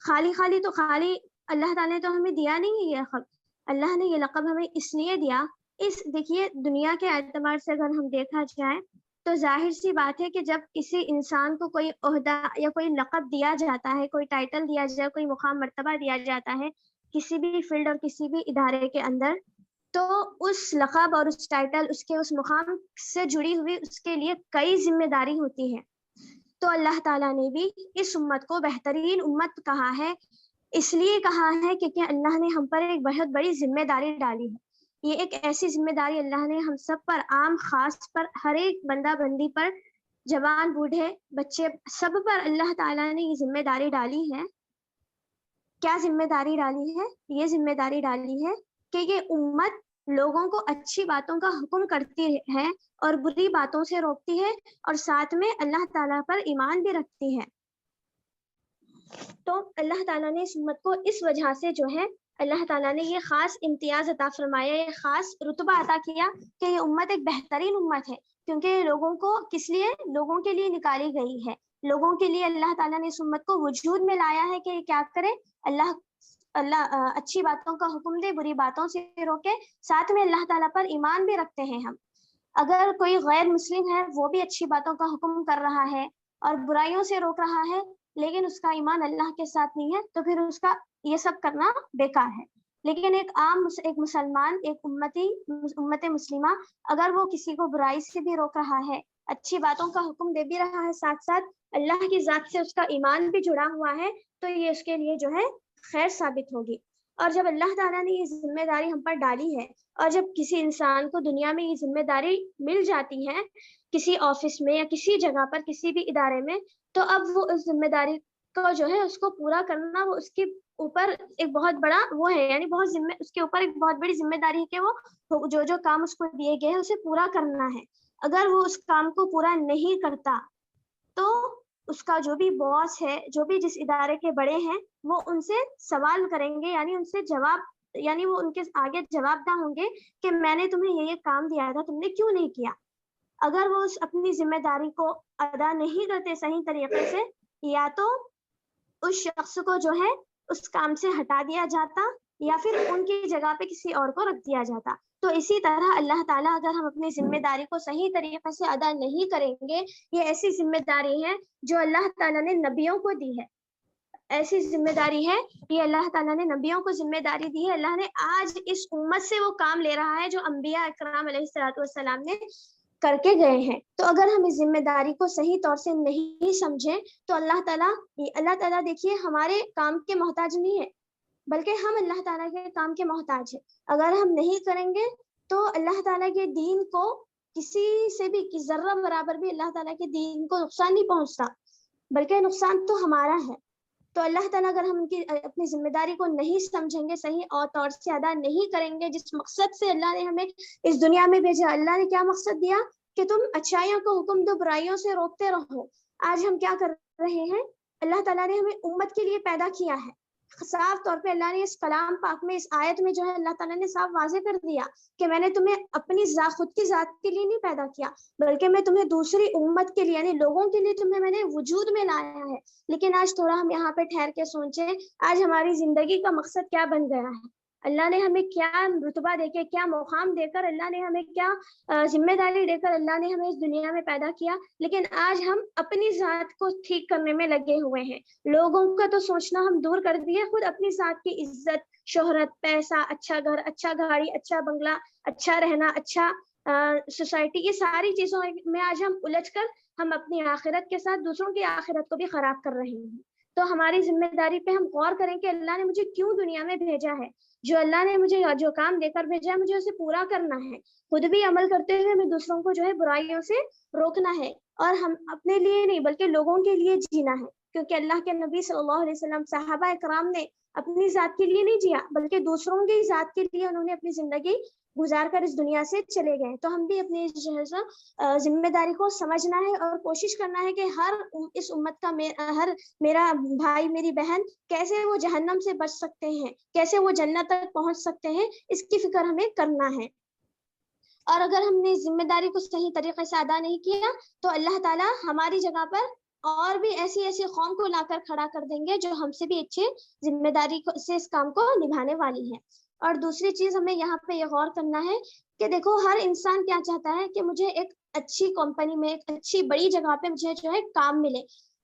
Speaker 2: خالی تو اللہ تعالیٰ نے تو ہمیں دیا نہیں ہے یہ لقب, اللہ نے یہ لقب ہمیں اس لیے دیا. دیکھیے دنیا کے اعتبار سے اگر ہم دیکھا جائے تو ظاہر سی بات ہے کہ جب کسی انسان کو کوئی عہدہ یا کوئی لقب دیا جاتا ہے, کوئی ٹائٹل دیا جائے, کوئی مقام مرتبہ دیا جاتا ہے کسی بھی فیلڈ اور کسی بھی ادارے کے اندر, تو اس لقب اور اس ٹائٹل اس مقام سے جڑی ہوئی اس کے لیے کئی ذمہ داری ہوتی ہے. تو اللہ تعالیٰ نے بھی اس امت کو بہترین امت کہا ہے, اس لیے کہا ہے کیونکہ اللہ نے ہم پر ایک بہت بڑی ذمہ داری ڈالی ہے. یہ ایک ایسی ذمہ داری اللہ نے ہم سب پر, عام خاص پر, ہر ایک بندہ بندی پر, جوان بوڑھے بچے سب پر اللہ تعالیٰ نے یہ ذمہ داری ڈالی ہے. کیا ذمہ داری ڈالی ہے؟ یہ ذمہ داری ڈالی ہے کہ یہ امت لوگوں کو اچھی باتوں کا حکم کرتی ہے اور بری باتوں سے روکتی ہے اور ساتھ میں اللہ تعالیٰ پر ایمان بھی رکھتی ہے. تو اللہ تعالیٰ نے اس امت کو اس وجہ سے جو ہے اللہ تعالیٰ نے یہ خاص امتیاز عطا فرمایا, یہ خاص رتبہ عطا کیا کہ یہ امت ایک بہترین امت ہے, کیونکہ لوگوں کو کس لیے, لوگوں کے لیے نکالی گئی ہے. لوگوں کے لیے اللہ تعالیٰ نے اس امت کو وجود میں لایا ہے کہ یہ کیا کرے, اللہ اچھی باتوں کا حکم دے, بری باتوں سے روکے, ساتھ میں اللہ تعالیٰ پر ایمان بھی رکھتے ہیں ہم. اگر کوئی غیر مسلم ہے وہ بھی اچھی باتوں کا حکم کر رہا ہے اور برائیوں سے روک رہا ہے, لیکن اس کا ایمان اللہ کے ساتھ نہیں ہے, تو پھر اس کا یہ سب کرنا بیکار ہے. لیکن ایک مسلمان, ایک امت مسلمہ, اگر وہ کسی کو برائی سے بھی روک رہا ہے, اچھی باتوں کا حکم دے بھی رہا ہے, ساتھ ساتھ اللہ کی ذات سے اس کا ایمان بھی جڑا ہوا ہے, تو یہ اس کے لیے جو ہے خیر ثابت ہوگی. اور جب اللہ تعالیٰ نے یہ ذمہ داری ہم پر ڈالی ہے, اور جب کسی انسان کو دنیا میں یہ ذمہ داری مل جاتی ہے کسی آفس میں یا کسی جگہ پر, کسی بھی ادارے میں, تو اب وہ اس ذمہ داری کو جو ہے اس کو پورا کرنا وہ اس کے اوپر ایک بہت بڑا وہ ہے, یعنی اس کے اوپر ایک بہت بڑی ذمہ داری ہے کہ وہ جو کام اس کو دیے گئے ہیں اسے پورا کرنا ہے. اگر وہ اس کام کو پورا نہیں کرتا تو اس کا جو بھی باس ہے, جو بھی جس ادارے کے بڑے ہیں, وہ ان سے سوال کریں گے, یعنی ان سے یعنی وہ ان کے آگے جواب دہ ہوں گے کہ میں نے تمہیں یہ کام دیا تھا, تم نے کیوں نہیں کیا. اگر وہ اپنی ذمہ داری کو ادا نہیں کرتے صحیح طریقے سے, یا تو اس شخص کو جو ہے اس کام سے ہٹا دیا جاتا یا پھر ان کی جگہ پہ کسی اور کو رکھ دیا جاتا. تو اسی طرح اللہ تعالیٰ اگر ہم اپنی ذمہ داری کو صحیح طریقے سے ادا نہیں کریں گے, یہ ایسی ذمہ داری ہے جو اللہ تعالیٰ نے نبیوں کو دی ہے, ایسی ذمہ داری ہے, یہ اللہ تعالیٰ نے نبیوں کو ذمہ داری دی ہے. اللہ نے آج اس امت سے وہ کام لے رہا ہے جو انبیاء اکرام علیہ الصلوۃ والسلام نے کر کے گئے ہیں. تو اگر ہم اس ذمہ داری کو صحیح طور سے نہیں سمجھیں تو اللہ تعالیٰ دیکھیے ہمارے کام کے محتاج نہیں ہے, بلکہ ہم اللہ تعالیٰ کے کام کے محتاج ہیں. اگر ہم نہیں کریں گے تو اللہ تعالیٰ کے دین کو کسی سے بھی ذرہ برابر بھی اللہ تعالیٰ کے دین کو نقصان نہیں پہنچتا, بلکہ نقصان تو ہمارا ہے. تو اللہ تعالیٰ اگر ہم اپنی ذمہ داری کو نہیں سمجھیں گے, صحیح اور طور سے ادا نہیں کریں گے, جس مقصد سے اللہ نے ہمیں اس دنیا میں بھیجا, اللہ نے کیا مقصد دیا کہ تم اچھائیوں کو حکم دو, برائیوں سے روکتے رہو. آج ہم کیا کر رہے ہیں, اللہ تعالیٰ نے ہمیں امت کے لیے پیدا کیا ہے. صاف طور پہ اللہ نے اس کلام پاک میں, اس آیت میں جو ہے اللہ تعالیٰ نے صاف واضح کر دیا کہ میں نے تمہیں اپنی خود کی ذات کے لیے نہیں پیدا کیا, بلکہ میں تمہیں دوسری امت کے لیے یعنی لوگوں کے لیے تمہیں میں نے وجود میں لایا ہے. لیکن آج تھوڑا ہم یہاں پہ ٹھہر کے سوچیں, آج ہماری زندگی کا مقصد کیا بن گیا ہے. اللہ نے ہمیں کیا رتبہ دے کے, کیا مقام دے کر, اللہ نے ہمیں کیا ذمہ داری دے کر اللہ نے ہمیں اس دنیا میں پیدا کیا, لیکن آج ہم اپنی ذات کو ٹھیک کرنے میں لگے ہوئے ہیں. لوگوں کا تو سوچنا ہم دور کر دیے, خود اپنی ذات کی عزت, شہرت, پیسہ, اچھا گھر, اچھا گاڑی, اچھا بنگلہ, اچھا رہنا, اچھا سوسائٹی, یہ ساری چیزوں میں آج ہم الجھ کر ہم اپنی آخرت کے ساتھ دوسروں کی آخرت کو بھی خراب کر رہے ہیں. تو ہماری ذمہ داری پہ ہم غور کریں کہ اللہ نے مجھے کیوں دنیا میں بھیجا ہے, جو اللہ نے مجھے جو کام دے کر بھیجا ہے مجھے اسے پورا کرنا ہے. خود بھی عمل کرتے ہوئے ہمیں دوسروں کو جو ہے برائیوں سے روکنا ہے, اور ہم اپنے لیے نہیں بلکہ لوگوں کے لیے جینا ہے, کیونکہ اللہ کے نبی صلی اللہ علیہ وسلم, صحابہ کرام نے اپنی ذات کے لیے نہیں جیا بلکہ دوسروں کی ذات کے لیے انہوں نے اپنی زندگی گزار کر اس دنیا سے چلے گئے. تو ہم بھی اپنی جو ہے ذمہ داری کو سمجھنا ہے اور کوشش کرنا ہے کہ اس امت کا میرا بھائی, میری بہن کیسے وہ جہنم سے بچ سکتے ہیں, کیسے وہ جنت تک پہنچ سکتے ہیں, اس کی فکر ہمیں کرنا ہے. اور اگر ہم نے ذمہ داری کو صحیح طریقے سے ادا نہیں کیا تو اللہ تعالیٰ ہماری جگہ پر اور بھی ایسی قوم کو لا کر کھڑا کر دیں گے جو ہم سے بھی اچھے ذمہ داری سے اس کام کو نبھانے والی ہے. اور دوسری چیز ہمیں یہاں پہ یہ غور کرنا ہے کہ دیکھو ہر انسان کیا چاہتا ہے کہ مجھے ایک اچھی کمپنی میں, ایک اچھی بڑی جگہ پہ مجھے جو ہے کام ملے,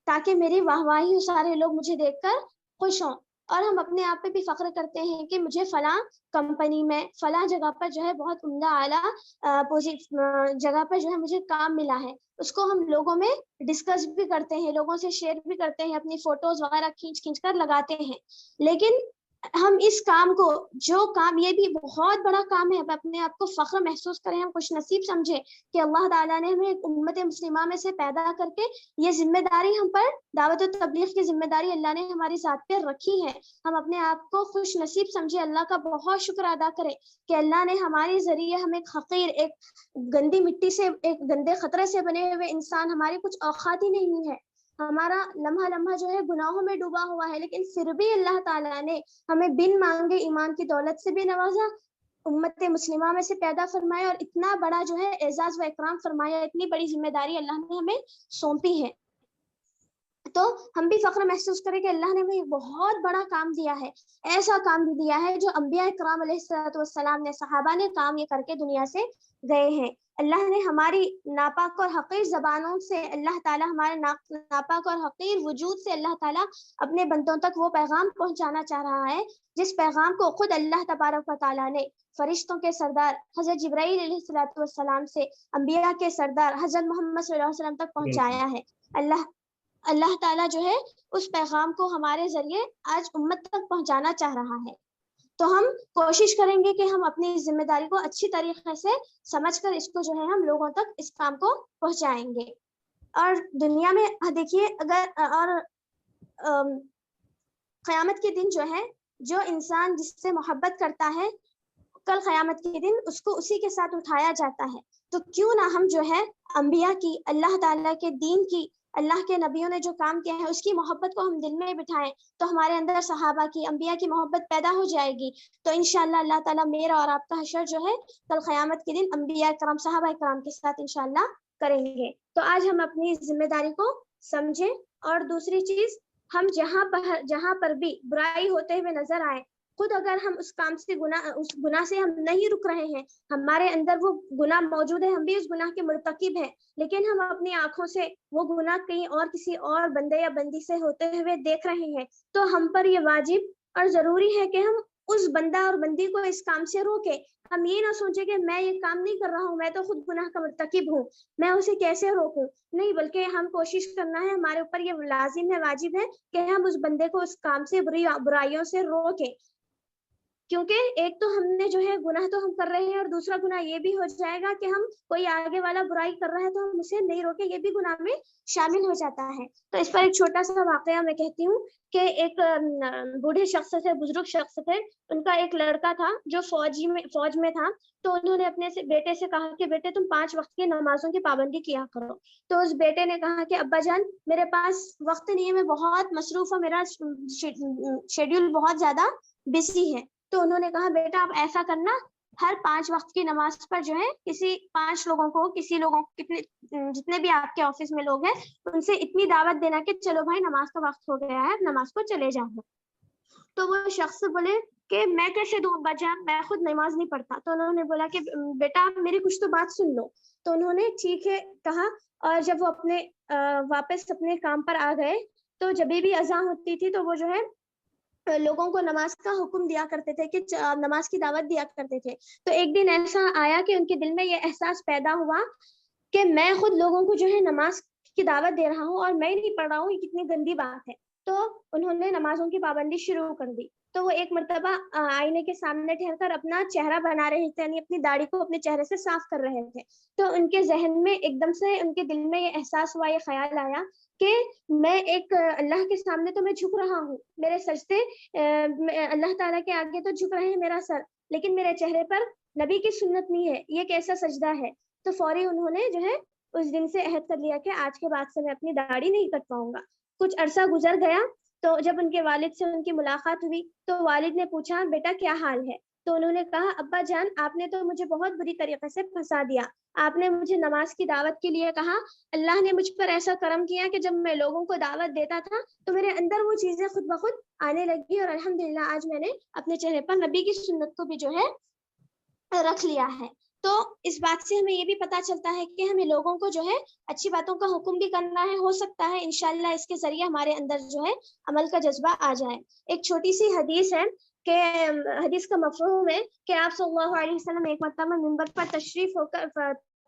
Speaker 2: تاکہ میری واہواہی سارے لوگ مجھے دیکھ کر خوش ہوں. اور ہم اپنے آپ پہ بھی فخر کرتے ہیں کہ مجھے فلاں کمپنی میں فلاں جگہ پر جو ہے بہت عمدہ اعلیٰ جگہ پر جو ہے مجھے کام ملا ہے. اس کو ہم لوگوں میں ڈسکس بھی کرتے ہیں, لوگوں سے شیئر بھی کرتے ہیں, اپنی فوٹوز وغیرہ کھینچ کر لگاتے ہیں. لیکن ہم اس کام کو جو کام یہ بھی بہت بڑا کام ہے اپنے آپ کو فخر محسوس کریں ہم خوش نصیب سمجھے کہ اللہ تعالیٰ نے ہمیں امت مسلمہ میں سے پیدا کر کے یہ ذمہ داری ہم پر دعوت و تبلیغ کی ذمہ داری اللہ نے ہماری ذات پہ رکھی ہے ہم اپنے آپ کو خوش نصیب سمجھے اللہ کا بہت شکر ادا کرے کہ اللہ نے ہمارے ذریعے ہم ایک حقیر ایک گندی مٹی سے ایک گندے خطرے سے بنے ہوئے انسان ہماری کچھ اوقات ہی نہیں ہے ہمارا لمحہ لمحہ جو ہے گناہوں میں ڈوبا ہوا ہے لیکن پھر بھی اللہ تعالیٰ نے ہمیں بن مانگے ایمان کی دولت سے بھی نوازا امت مسلمہ میں سے پیدا فرمایا اور اتنا بڑا جو ہے اعزاز و اکرام فرمایا اتنی بڑی ذمہ داری اللہ نے ہمیں سونپی ہے تو ہم بھی فخر محسوس کریں کہ اللہ نے ہمیں بہت بڑا کام دیا ہے ایسا کام بھی دیا ہے جو انبیاء کرام علیہ الصلوۃ والسلام نے صحابہ نے کام یہ کر کے دنیا سے گئے ہیں اللہ نے ہماری ناپاک اور حقیر زبانوں سے اللہ تعالیٰ ہمارے ناپاک اور حقیر وجود سے اللہ تعالیٰ اپنے بندوں تک وہ پیغام پہنچانا چاہ رہا ہے جس پیغام کو خود اللہ تبارک و تعالیٰ نے فرشتوں کے سردار حضرت جبرائیل علیہ الصلوۃ والسلام سے انبیاء کے سردار حضرت محمد صلی اللہ علیہ وسلم تک پہنچایا ہے اللہ تعالیٰ جو ہے اس پیغام کو ہمارے ذریعے آج امت تک پہنچانا چاہ رہا ہے تو ہم کوشش کریں گے کہ ہم اپنی ذمہ داری کو اچھی طریقے سے سمجھ کر اس کو جو ہے ہم لوگوں تک اس کام کو پہنچائیں گے اور دنیا میں دیکھیے اگر اور قیامت کے دن جو ہے جو انسان جس سے محبت کرتا ہے کل قیامت کے دن اس کو اسی کے ساتھ اٹھایا جاتا ہے تو کیوں نہ ہم جو ہے انبیاء کی اللہ تعالیٰ کے دین کی اللہ کے نبیوں نے جو کام کیا ہے اس کی محبت کو ہم دل میں بٹھائیں تو ہمارے اندر صحابہ کی انبیاء کی محبت پیدا ہو جائے گی تو انشاءاللہ اللہ تعالیٰ میرا اور آپ کا حشر جو ہے کل قیامت کے دن انبیاء کرام صحابہ کرام کے ساتھ انشاءاللہ کریں گے تو آج ہم اپنی ذمہ داری کو سمجھیں اور دوسری چیز ہم جہاں پر بھی برائی ہوتے ہوئے نظر آئے خود اگر ہم اس کام سے اس گناہ سے ہم نہیں رک رہے ہیں ہمارے اندر وہ گناہ موجود ہے ہم بھی اس گناہ کے مرتکب ہیں لیکن ہم اپنی آنکھوں سے وہ گناہ کہیں اور کسی اور بندے یا بندی سے ہوتے ہوئے دیکھ رہے ہیں تو ہم پر یہ واجب اور ضروری ہے کہ ہم اس بندہ اور بندی کو اس کام سے روکیں ہم یہ نہ سوچیں کہ میں یہ کام نہیں کر رہا ہوں میں تو خود گناہ کا مرتکب ہوں میں اسے کیسے روکوں نہیں بلکہ ہم کوشش کرنا ہے ہمارے اوپر یہ لازم ہے واجب ہے کہ ہم اس بندے کو اس کام سے برائیوں سے روکیں کیونکہ ایک تو ہم نے جو ہے گناہ تو ہم کر رہے ہیں اور دوسرا گناہ یہ بھی ہو جائے گا کہ ہم کوئی آگے والا برائی کر رہا ہے تو ہم اسے نہیں روکیں یہ بھی گناہ میں شامل ہو جاتا ہے تو اس پر ایک چھوٹا سا واقعہ میں کہتی ہوں کہ ایک بوڑھے شخص تھے بزرگ شخص تھے ان کا ایک لڑکا تھا جو فوج میں تھا تو انہوں نے اپنے بیٹے سے کہا کہ بیٹے تم 5 وقت کی نمازوں کی پابندی کیا کرو تو اس بیٹے نے کہا کہ ابا جان میرے پاس وقت نہیں ہے میں بہت مصروف ہوں میرا شیڈیول بہت زیادہ بزی ہے تو انہوں نے کہا بیٹا آپ ایسا کرنا ہر 5 وقت کی نماز پر جو ہے کسی 5 لوگوں کو جتنے بھی آپ کے آفس میں لوگ ہیں ان سے اتنی دعوت دینا کہ چلو بھائی نماز کا وقت ہو گیا ہے نماز کو چلے جاؤ تو وہ شخص بولے کہ میں کیسے دوں ابا جان میں خود نماز نہیں پڑھتا تو انہوں نے بولا کہ بیٹا میری کچھ تو بات سن لو تو انہوں نے ٹھیک ہے کہا اور جب وہ اپنے واپس اپنے کام پر آ گئے تو جب بھی اذان ہوتی تھی تو وہ جو ہے لوگوں کو نماز کا حکم دیا کرتے تھے کہ نماز کی دعوت دیا کرتے تھے تو ایک دن ایسا آیا کہ ان کے دل میں یہ احساس پیدا ہوا کہ میں خود لوگوں کو جو ہے نماز کی دعوت دے رہا ہوں اور میں نہیں پڑھ رہا ہوں یہ کتنی گندی بات ہے تو انہوں نے نمازوں کی پابندی شروع کر دی تو وہ ایک مرتبہ آئینے کے سامنے ٹھہر کر اپنا چہرہ بنا رہے تھے یعنی اپنی داڑھی کو اپنے چہرے سے صاف کر رہے تھے تو ان کے ذہن میں ایک دم سے ان کے دل میں یہ احساس ہوا یہ خیال آیا کہ میں ایک اللہ کے سامنے تو میں جھک رہا ہوں میرے سجدے اللہ تعالیٰ کے آگے تو جھک رہے ہیں میرا سر لیکن میرے چہرے پر نبی کی سنت نہیں ہے یہ کیسا سجدہ ہے تو فوری انہوں نے جو ہے اس دن سے عہد کر لیا کہ آج کے بعد سے میں اپنی داڑھی نہیں کٹ پاؤں گا کچھ عرصہ گزر گیا تو جب ان کے والد سے ان کی ملاقات ہوئی تو والد نے پوچھا بیٹا کیا حال ہے تو انہوں نے کہا ابا جان آپ نے تو مجھے بہت بری طریقے سے پھنسا دیا آپ نے مجھے نماز کی دعوت کے لیے کہا اللہ نے مجھ پر ایسا کرم کیا کہ جب میں لوگوں کو دعوت دیتا تھا تو میرے اندر وہ چیزیں خود بخود آنے لگی اور الحمدللہ آج میں نے اپنے چہرے پر نبی کی سنت کو بھی جو ہے رکھ لیا ہے تو اس بات سے ہمیں یہ بھی پتا چلتا ہے کہ ہمیں لوگوں کو جو ہے اچھی باتوں کا حکم بھی کرنا ہے ہو سکتا ہے انشاءاللہ اس کے ذریعے ہمارے اندر جو ہے عمل کا جذبہ آ جائے ایک چھوٹی سی حدیث ہے کہ حدیث کا مفہوم ہے کہ آپ صلی اللہ علیہ وسلم ایک مرتبہ منبر پر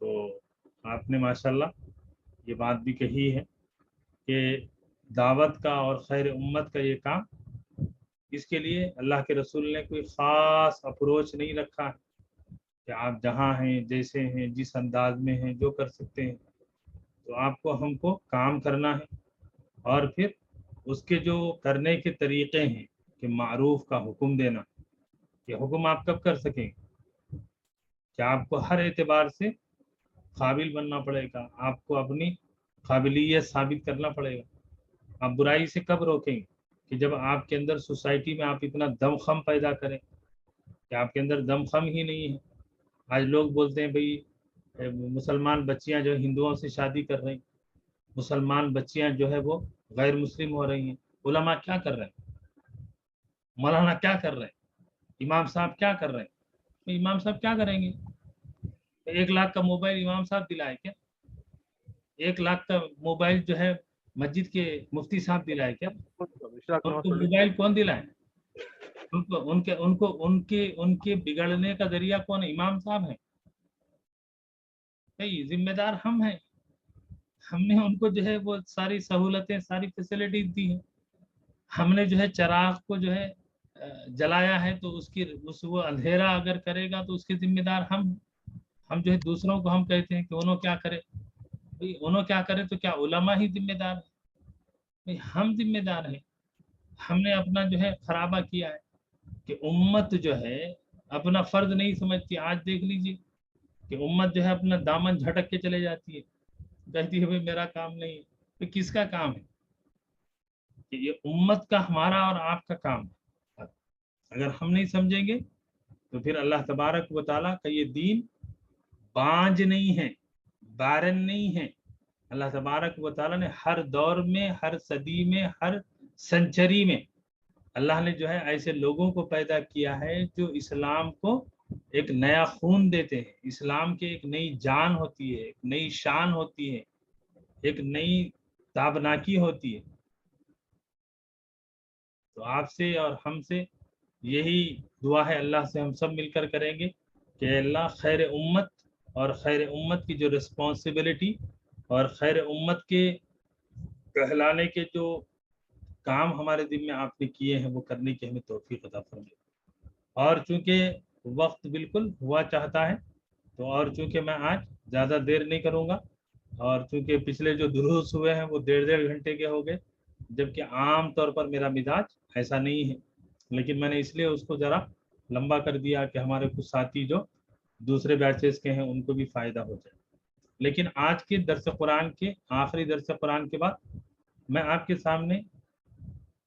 Speaker 1: تو آپ نے ماشاءاللہ یہ بات بھی کہی ہے کہ دعوت کا اور خیر امت کا یہ کام، اس کے لیے اللہ کے رسول نے کوئی خاص اپروچ نہیں رکھا ہے کہ آپ جہاں ہیں، جیسے ہیں، جس انداز میں ہیں، جو کر سکتے ہیں. تو آپ کو ہم کو کام کرنا ہے، اور پھر اس کے جو کرنے کے طریقے ہیں کہ معروف کا حکم دینا، یہ حکم آپ کب کر سکیں گے کہ آپ کو ہر اعتبار سے قابل بننا پڑے گا، آپ کو اپنی قابلیت ثابت کرنا پڑے گا. آپ برائی سے کب روکیں گے کہ جب آپ کے اندر سوسائٹی میں آپ اتنا دم خم پیدا کریں کہ آپ کے اندر دم خم ہی نہیں ہے. آج لوگ بولتے ہیں بھئی مسلمان بچیاں جو ہندوؤں سے شادی کر رہی، مسلمان بچیاں جو ہے وہ غیر مسلم ہو رہی ہیں. علماء کیا کر رہے ہیں؟ مولانا کیا کر رہے ہیں؟ امام صاحب کیا کر رہے ہیں؟ امام صاحب کیا کریں گے؟ 1 لاکھ کا موبائل امام صاحب دلائے کیا؟ 1 لاکھ کا موبائل جو ہے مسجد کے مفتی صاحب دلائے کیا؟ ان کو موبائل کون دلائے؟ ان کے بگڑنے کا ذریعہ کون ہے؟ امام صاحب ہیں. ذمہ دار ہم ہیں. ہم نے ان کو جو ہے وہ ساری سہولتیں، ساری فیسلٹیز دی ہیں. ہم نے جو ہے چراغ کو جو ہے جلایا ہے، تو وہ اندھیرا اگر کرے گا تو اس کے ذمہ دار ہم جو ہے دوسروں کو ہم کہتے ہیں کہ انہوں کیا کرے. انہوں کیا کرے تو کیا علماء ہی ذمہ دار ہیں؟ ہم ذمہ دار ہیں. ہم نے اپنا جو ہے خرابہ کیا ہے کہ امت جو ہے اپنا فرض نہیں سمجھتی. آج دیکھ لیجیے کہ امت جو ہے اپنا دامن جھٹک کے چلے جاتی ہے، کہتی ہے بھئی میرا کام نہیں ہے. تو کس کا کام ہے؟ کہ یہ امت کا، ہمارا اور آپ کا کام ہے. اگر ہم نہیں سمجھیں گے تو پھر اللہ تبارک و تعالیٰ کا یہ دین بانج نہیں ہے، بارن نہیں ہے. اللہ تبارک و تعالیٰ نے ہر دور میں، ہر صدی میں، ہر سنچری میں اللہ نے جو ہے ایسے لوگوں کو پیدا کیا ہے جو اسلام کو ایک نیا خون دیتے ہیں. اسلام کے ایک نئی جان ہوتی ہے، ایک نئی شان ہوتی ہے، ایک نئی تابناکی ہوتی ہے. تو آپ سے اور ہم سے یہی دعا ہے، اللہ سے ہم سب مل کر کریں گے کہ اللہ خیر امت اور خیر امت کی جو رسپانسبلٹی اور خیر امت کے کہلانے کے جو کام ہمارے دل میں آپ نے کیے ہیں وہ کرنے کی ہمیں توفیق عطا فرمائے. اور چونکہ وقت بالکل ہوا چاہتا ہے تو اور چونکہ میں آج زیادہ دیر نہیں کروں گا، اور چونکہ پچھلے جو دروس ہوئے ہیں وہ 1.5 گھنٹے کے ہو گئے، جبکہ عام طور پر میرا مزاج ایسا نہیں ہے، لیکن میں نے اس لیے اس کو ذرا لمبا کر دیا کہ ہمارے کچھ ساتھی جو دوسرے بیچز کے ہیں ان کو بھی فائدہ ہو جائے. لیکن آج کے درس قرآن کے آخری درس قرآن کے بعد میں آپ کے سامنے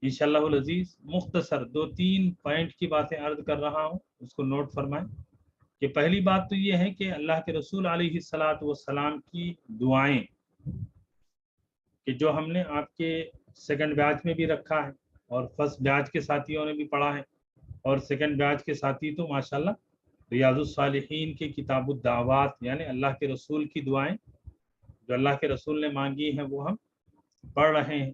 Speaker 1: انشاءاللہ العزیز مختصر 2-3 پوائنٹ کی باتیں عرض کر رہا ہوں، اس کو نوٹ فرمائیں. کہ پہلی بات تو یہ ہے کہ اللہ کے رسول علیہ الصلاۃ والسلام کی دعائیں کہ جو ہم نے آپ کے سیکنڈ بیچ میں بھی رکھا ہے اور فرسٹ بیچ کے ساتھیوں نے بھی پڑھا ہے، اور سیکنڈ بیچ کے ساتھی تو ماشاءاللہ ریاض الصالحین کی کتاب الدعوات یعنی اللہ کے رسول کی دعائیں جو اللہ کے رسول نے مانگی ہیں وہ ہم پڑھ رہے ہیں.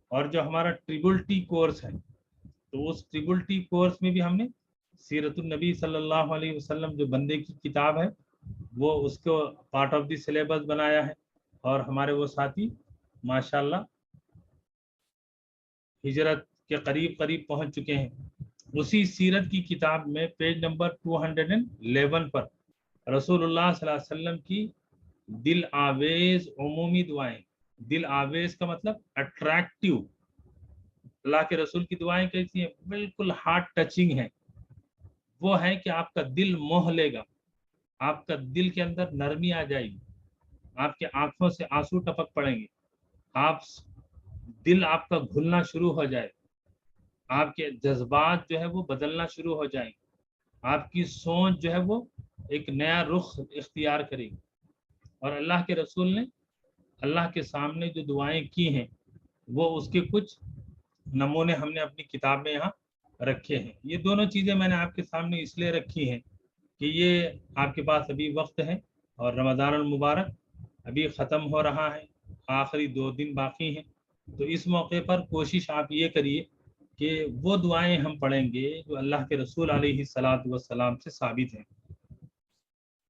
Speaker 1: اور جو ہمارا ٹریبل ٹی کورس ہے تو اس ٹریبل ٹی کورس میں بھی ہم نے سیرت النبی صلی اللہ علیہ وسلم جو بندے کی کتاب ہے وہ اس کو پارٹ آف دی سلیبس بنایا ہے. اور ہمارے وہ ساتھی ماشاءاللہ ہجرت کے قریب پہنچ چکے ہیں. اسی سیرت کی کتاب میں پیج نمبر 211 پر رسول اللہ صلی اللہ علیہ وسلم کی دل آویز عمومی دعائیں، دل آویز کا مطلب اٹریکٹیو، اللہ کے رسول کی دعائیں کیسی ہیں؟ بالکل ہارٹ ٹچنگ ہیں. وہ ہے کہ آپ کا دل موہ لے گا، آپ کا دل کے اندر نرمی آ جائے گی، آپ کے آنکھوں سے آنسو ٹپک پڑیں گے، دل آپ کا گھلنا شروع ہو جائے، آپ کے جذبات جو ہے وہ بدلنا شروع ہو جائیں، آپ کی سوچ جو ہے وہ ایک نیا رخ اختیار کرے گی. اور اللہ کے رسول نے اللہ کے سامنے جو دعائیں کی ہیں وہ اس کے کچھ نمونے ہم نے اپنی کتاب میں یہاں رکھے ہیں. یہ دونوں چیزیں میں نے آپ کے سامنے اس لیے رکھی ہیں کہ یہ آپ کے پاس ابھی وقت ہے اور رمضان المبارک ابھی ختم ہو رہا ہے، آخری 2 دن باقی ہیں. تو اس موقع پر کوشش آپ یہ کریے کہ وہ دعائیں ہم پڑھیں گے جو اللہ کے رسول علیہ الصلاۃ والسلام سے ثابت ہیں.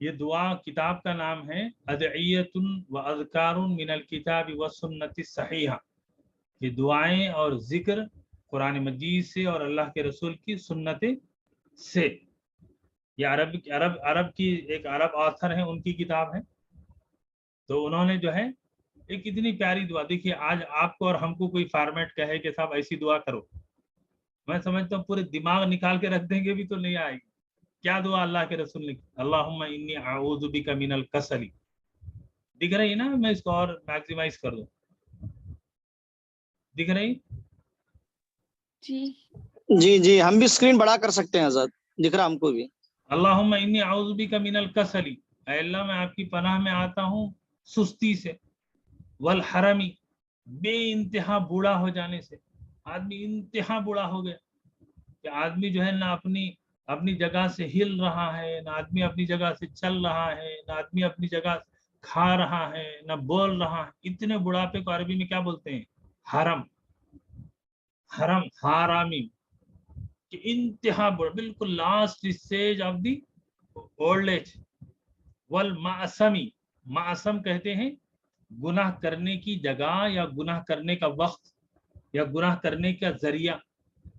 Speaker 1: یہ دعا کتاب کا نام ہے ادعیۃ و اذکار من الکتاب و سنت صحیحہ، یہ دعائیں اور ذکر قرآن مجید سے اور اللہ کے رسول کی سنت سے. یہ عرب کی ایک عرب آتھر ہیں، ان کی کتاب ہے. تو انہوں نے جو ہے ایک اتنی پیاری دعا، دیکھیے آج آپ کو اور ہم کو کوئی فارمیٹ کہے کہ صاحب ایسی دعا کرو، میں سمجھتا ہوں پورے دماغ نکال کے رکھ دیں گے بھی تو نہیں آئے گی. کیا دعا اللہ کے رسول نے کی؟ اللہم انی اعوذ بک من الکسل. دکھ رہی نا؟ میں اس کو اور میکسیمائز کر دوں، دکھ رہی؟
Speaker 3: جی جی ہم بھی اسکرین بڑا کر سکتے ہیں حضرت، دکھ رہا ہم کو بھی.
Speaker 1: اللہم انی اعوذ بک من الکسل، اے اللہ میں آپ کی پناہ میں آتا ہوں سستی سے، والحرمی، بے انتہا بوڑھا ہو جانے سے. آدمی انتہا بوڑھا ہو گیا کہ آدمی جو ہے نہ اپنی جگہ سے ہل رہا ہے، نہ آدمی اپنی جگہ سے چل رہا ہے، نہ آدمی اپنی جگہ کھا رہا ہے، نہ بول رہا ہے. اتنے بڑھاپے کو عربی میں کیا بولتے ہیں؟ حرم. حرم، حرامی، کہ انتہا بڑھا، بالکل last stage of the old age. والمعصمی، معصم کہتے ہیں گناہ کرنے کی جگہ یا گناہ کرنے کا وقت یا گناہ کرنے کا ذریعہ.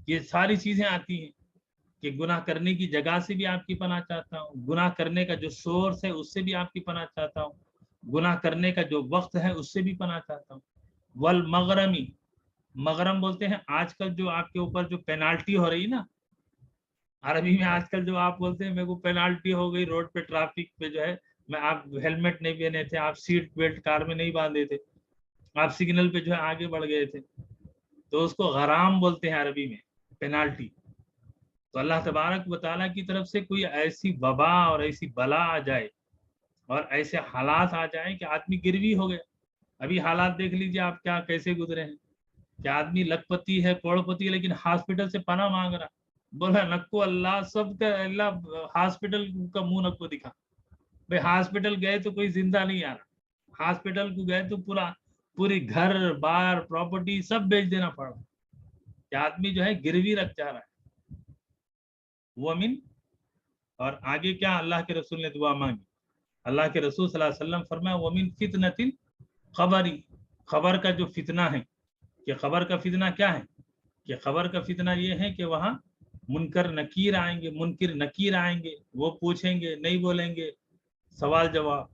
Speaker 1: یہ ساری چیزیں آتی ہیں کہ گناہ کرنے کی جگہ سے بھی آپ کی پناہ چاہتا ہوں، گناہ کرنے کا جو سورس ہے اس سے بھی آپ کی پناہ چاہتا ہوں، گناہ کرنے کا جو وقت ہے اس سے بھی پناہ چاہتا ہوں. والمغرمی، مغرم بولتے ہیں آج کل جو آپ کے اوپر جو پینالٹی ہو رہی نا، عربی میں آج کل جو آپ بولتے ہیں میرے کو پینالٹی ہو گئی روڈ پہ، ٹرافک پہ جو ہے، میں آپ ہیلمٹ نہیں پہنے تھے، آپ سیٹ بیلٹ کار میں نہیں باندھے تھے، آپ سگنل پہ جو ہے آگے بڑھ گئے تھے، تو اس کو غرام بولتے ہیں عربی میں، پینالٹی. تو اللہ تبارک و تعالیٰ کی طرف سے کوئی ایسی وبا اور ایسی بلا آ جائے اور ایسے حالات آ جائیں کہ آدمی گروی ہو گیا. ابھی حالات دیکھ لیجیے آپ کیا کیسے گزرے ہیں کہ آدمی لکھ پتی ہے، کروڑ پتی ہے، لیکن ہاسپٹل سے پناہ مانگ رہا، بولا نکو اللہ سب کا، اللہ ہاسپٹل کا منہ نکو دکھا. بھائی ہاسپٹل گئے تو کوئی زندہ نہیں آ رہا، ہاسپٹل کو گئے تو پوری گھر بار پراپرٹی سب بیچ دینا پڑا کہ آدمی جو ہے گروی رکھ جا رہا ہے. ومن، اور آگے کیا اللہ کے رسول نے دعا مانگی؟ اللہ کے رسول صلی اللہ علیہ وسلم فرمایا ومن فتنۃ القبر، خبر کا جو فتنہ ہے، کہ خبر کا فتنہ کیا ہے؟ کہ خبر کا فتنہ یہ ہے کہ وہاں منکر نکیر آئیں گے، وہ پوچھیں گے، نہیں بولیں گے، سوال جواب.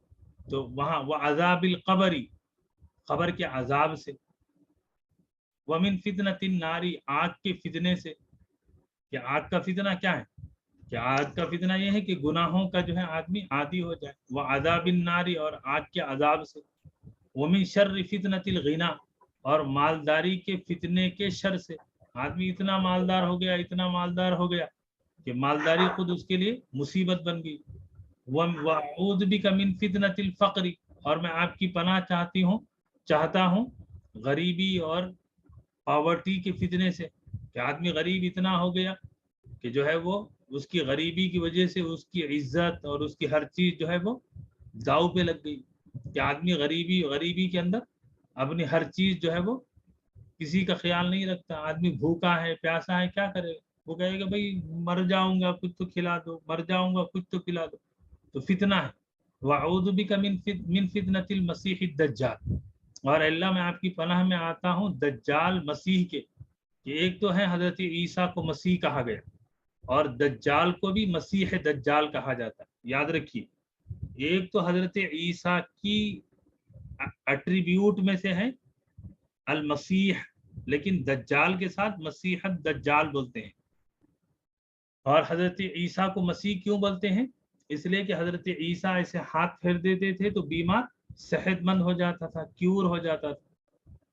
Speaker 1: تو وہاں وہ عذاب القبر، خبر کے عذاب سے. ومن فتنۃ النار، آگ کے فتنے سے. کہ آگ کا فتنہ کیا ہے؟ کہ آگ کا فتنہ یہ ہے کہ گناہوں کا جو ہے آدمی عادی ہو جائے. وہ عذاب النار، اور آگ کے عذاب سے. ومن شر فتنۃ الغنا، اور مالداری کے فتنے کے شر سے. آدمی اتنا مالدار ہو گیا کہ مالداری خود اس کے لیے مصیبت بن گئی. وَأَعُوذُ بِكَ مِن فِتْنَةِ الْفَقْرِ، اور میں آپ کی پناہ چاہتا ہوں غریبی اور پاورٹی کے فتنے سے. کہ آدمی غریب اتنا ہو گیا کہ جو ہے وہ اس کی غریبی کی وجہ سے اس کی عزت اور اس کی ہر چیز جو ہے وہ داؤ پہ لگ گئی. کہ آدمی غریبی کے اندر اپنی ہر چیز جو ہے وہ کسی کا خیال نہیں رکھتا. آدمی بھوکا ہے، پیاسا ہے، کیا کرے؟ وہ کہے گا بھائی مر جاؤں گا کچھ تو کھلا دو، مر جاؤں گا کچھ تو کھلا دو. تو فتنہ ہے. وَأَعُوذُ بِكَ مِن فِتْنَةِ الْمَسِيحِ الدَّجَّالِ، اور اللہ میں آپ کی پناہ میں آتا ہوں دجال مسیح کے. کہ ایک تو ہے حضرت عیسیٰ کو مسیح کہا گیا، اور دجال کو بھی مسیح دجال کہا جاتا ہے. یاد رکھیے، ایک تو حضرت عیسیٰ کی ایٹریبیوٹ میں سے ہے المسیح، لیکن دجال کے ساتھ مسیح دجال بولتے ہیں. اور حضرت عیسیٰ کو مسیح کیوں بولتے ہیں؟ اس لیے کہ حضرت عیسیٰ ایسے ہاتھ پھیر دیتے تھے تو بیمار صحت مند ہو جاتا تھا، کیور ہو جاتا تھا.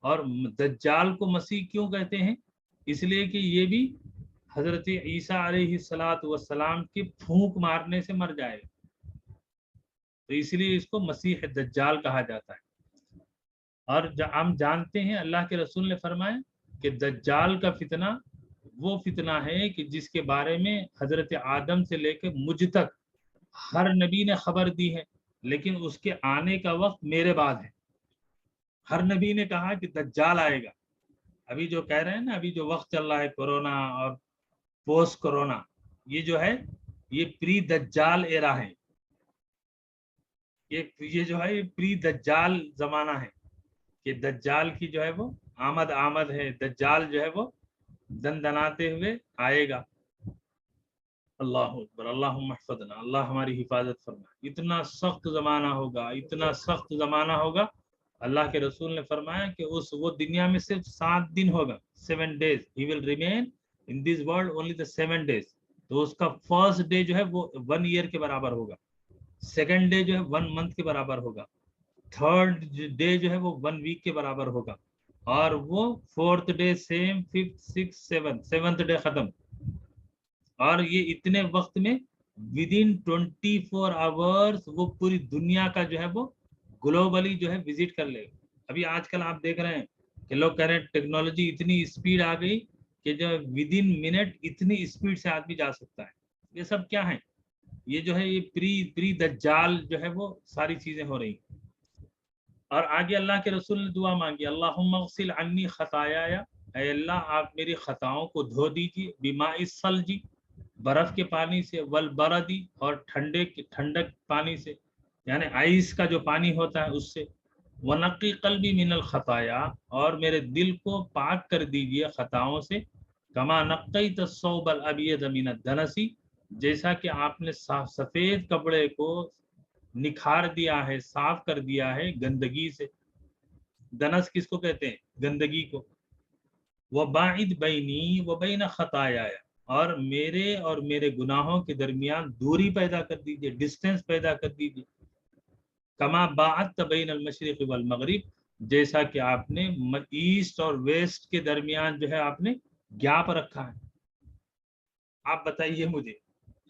Speaker 1: اور دجال کو مسیح کیوں کہتے ہیں؟ اس لیے کہ یہ بھی حضرت عیسیٰ علیہ السلام کے پھونک مارنے سے مر جائے، تو اس لیے اس کو مسیح دجال کہا جاتا ہے. اور ہم جانتے ہیں اللہ کے رسول نے فرمایا کہ دجال کا فتنہ وہ فتنہ ہے کہ جس کے بارے میں حضرت آدم سے لے کے مجھ تک ہر نبی نے خبر دی ہے، لیکن اس کے آنے کا وقت میرے بعد ہے. ہر نبی نے کہا کہ دجال آئے گا. ابھی جو کہہ رہے ہیں نا، ابھی جو وقت چل رہا ہے کورونا اور پوسٹ کورونا، یہ جو ہے یہ پری دجال ایرا ہے. یہ جو ہے پری دجال زمانہ ہے کہ دجال کی جو ہے وہ آمد ہے، دجال جو ہے وہ دندناتے ہوئے آئے گا. اللہ اکبر، اللہم احفظنا، اللہ ہماری حفاظت فرمائے. اتنا سخت زمانہ ہوگا، اتنا سخت زمانہ ہوگا. اللہ کے رسول نے فرمایا کہ وہ دنیا میں صرف 7 دن ہوگا، 7 days. He will remain in this world only the 7 days. تو اس کا فرسٹ ڈے جو ہے وہ 1 year کے برابر ہوگا، سیکنڈ ڈے جو ہے 1 month کے برابر ہوگا، تھرڈ ڈے جو ہے وہ 1 week کے برابر ہوگا، اور وہ fourth day same, fifth, six, seventh day ختم. اور یہ اتنے وقت میں ودن 24 hours وہ پوری دنیا کا جو ہے وہ گلوبلی جو ہے وزٹ کر لے. ابھی آج کل آپ دیکھ رہے ہیں کہ لوگ کہہ رہے ہیں ٹیکنالوجی اتنی اسپیڈ آ گئی کہ جو ودن منٹ اتنی اسپیڈ سے آدمی جا سکتا ہے. یہ سب کیا ہے؟ یہ جو ہے یہ پری دجال جو ہے وہ ساری چیزیں ہو رہی. اور آگے اللہ کے رسول نے دعا مانگی، اللہم اغسل عنی خطایا، اے اللہ آپ میری خطاؤں کو دھو دیجیے، بماء الثلج، برف کے پانی سے، والبردی، اور ٹھنڈک پانی سے، یعنی آئس کا جو پانی ہوتا ہے اس سے، ونقی قلبی من الخطایا، اور میرے دل کو پاک کر دیجیے خطاؤں سے، کما نقیت الثوب الابیض من الدنس، جیسا کہ آپ نے سفید کپڑے کو نکھار دیا ہے، صاف کر دیا ہے گندگی سے. دنس کس کو کہتے ہیں؟ گندگی کو. وباعد بینی وبین خطایا، اور میرے گناہوں کے درمیان دوری پیدا کر دیجیے، ڈسٹینس پیدا کر دیجیے. کما باعدت بین المشرق والمغرب، جیسا کہ آپ نے ایسٹ اور ویسٹ کے درمیان جو ہے آپ نے گیپ رکھا ہے. آپ بتائیے مجھے،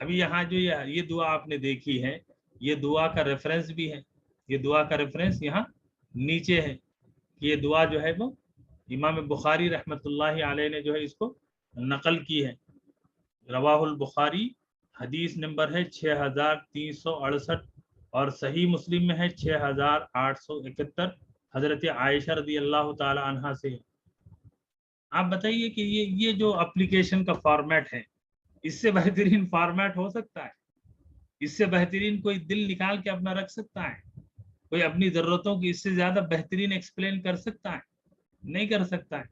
Speaker 1: ابھی یہاں جو یہ دعا آپ نے دیکھی ہے، یہ دعا کا ریفرنس بھی ہے، یہ دعا کا ریفرنس یہاں نیچے ہے. یہ دعا جو ہے وہ امام بخاری رحمۃ اللہ علیہ نے جو ہے اس کو نقل کی ہے. رواہ البخاری، حدیث نمبر ہے 6368، اور صحیح مسلم میں ہے 6871، حضرت عائشہ رضی اللہ تعالی عنہا سے. آپ بتائیے کہ یہ جو اپلیکیشن کا فارمیٹ ہے، اس سے بہترین فارمیٹ ہو سکتا ہے؟ اس سے بہترین کوئی دل نکال کے اپنا رکھ سکتا ہے؟ کوئی اپنی ضرورتوں کی اس سے زیادہ بہترین ایکسپلین کر سکتا ہے؟ نہیں کر سکتا ہے.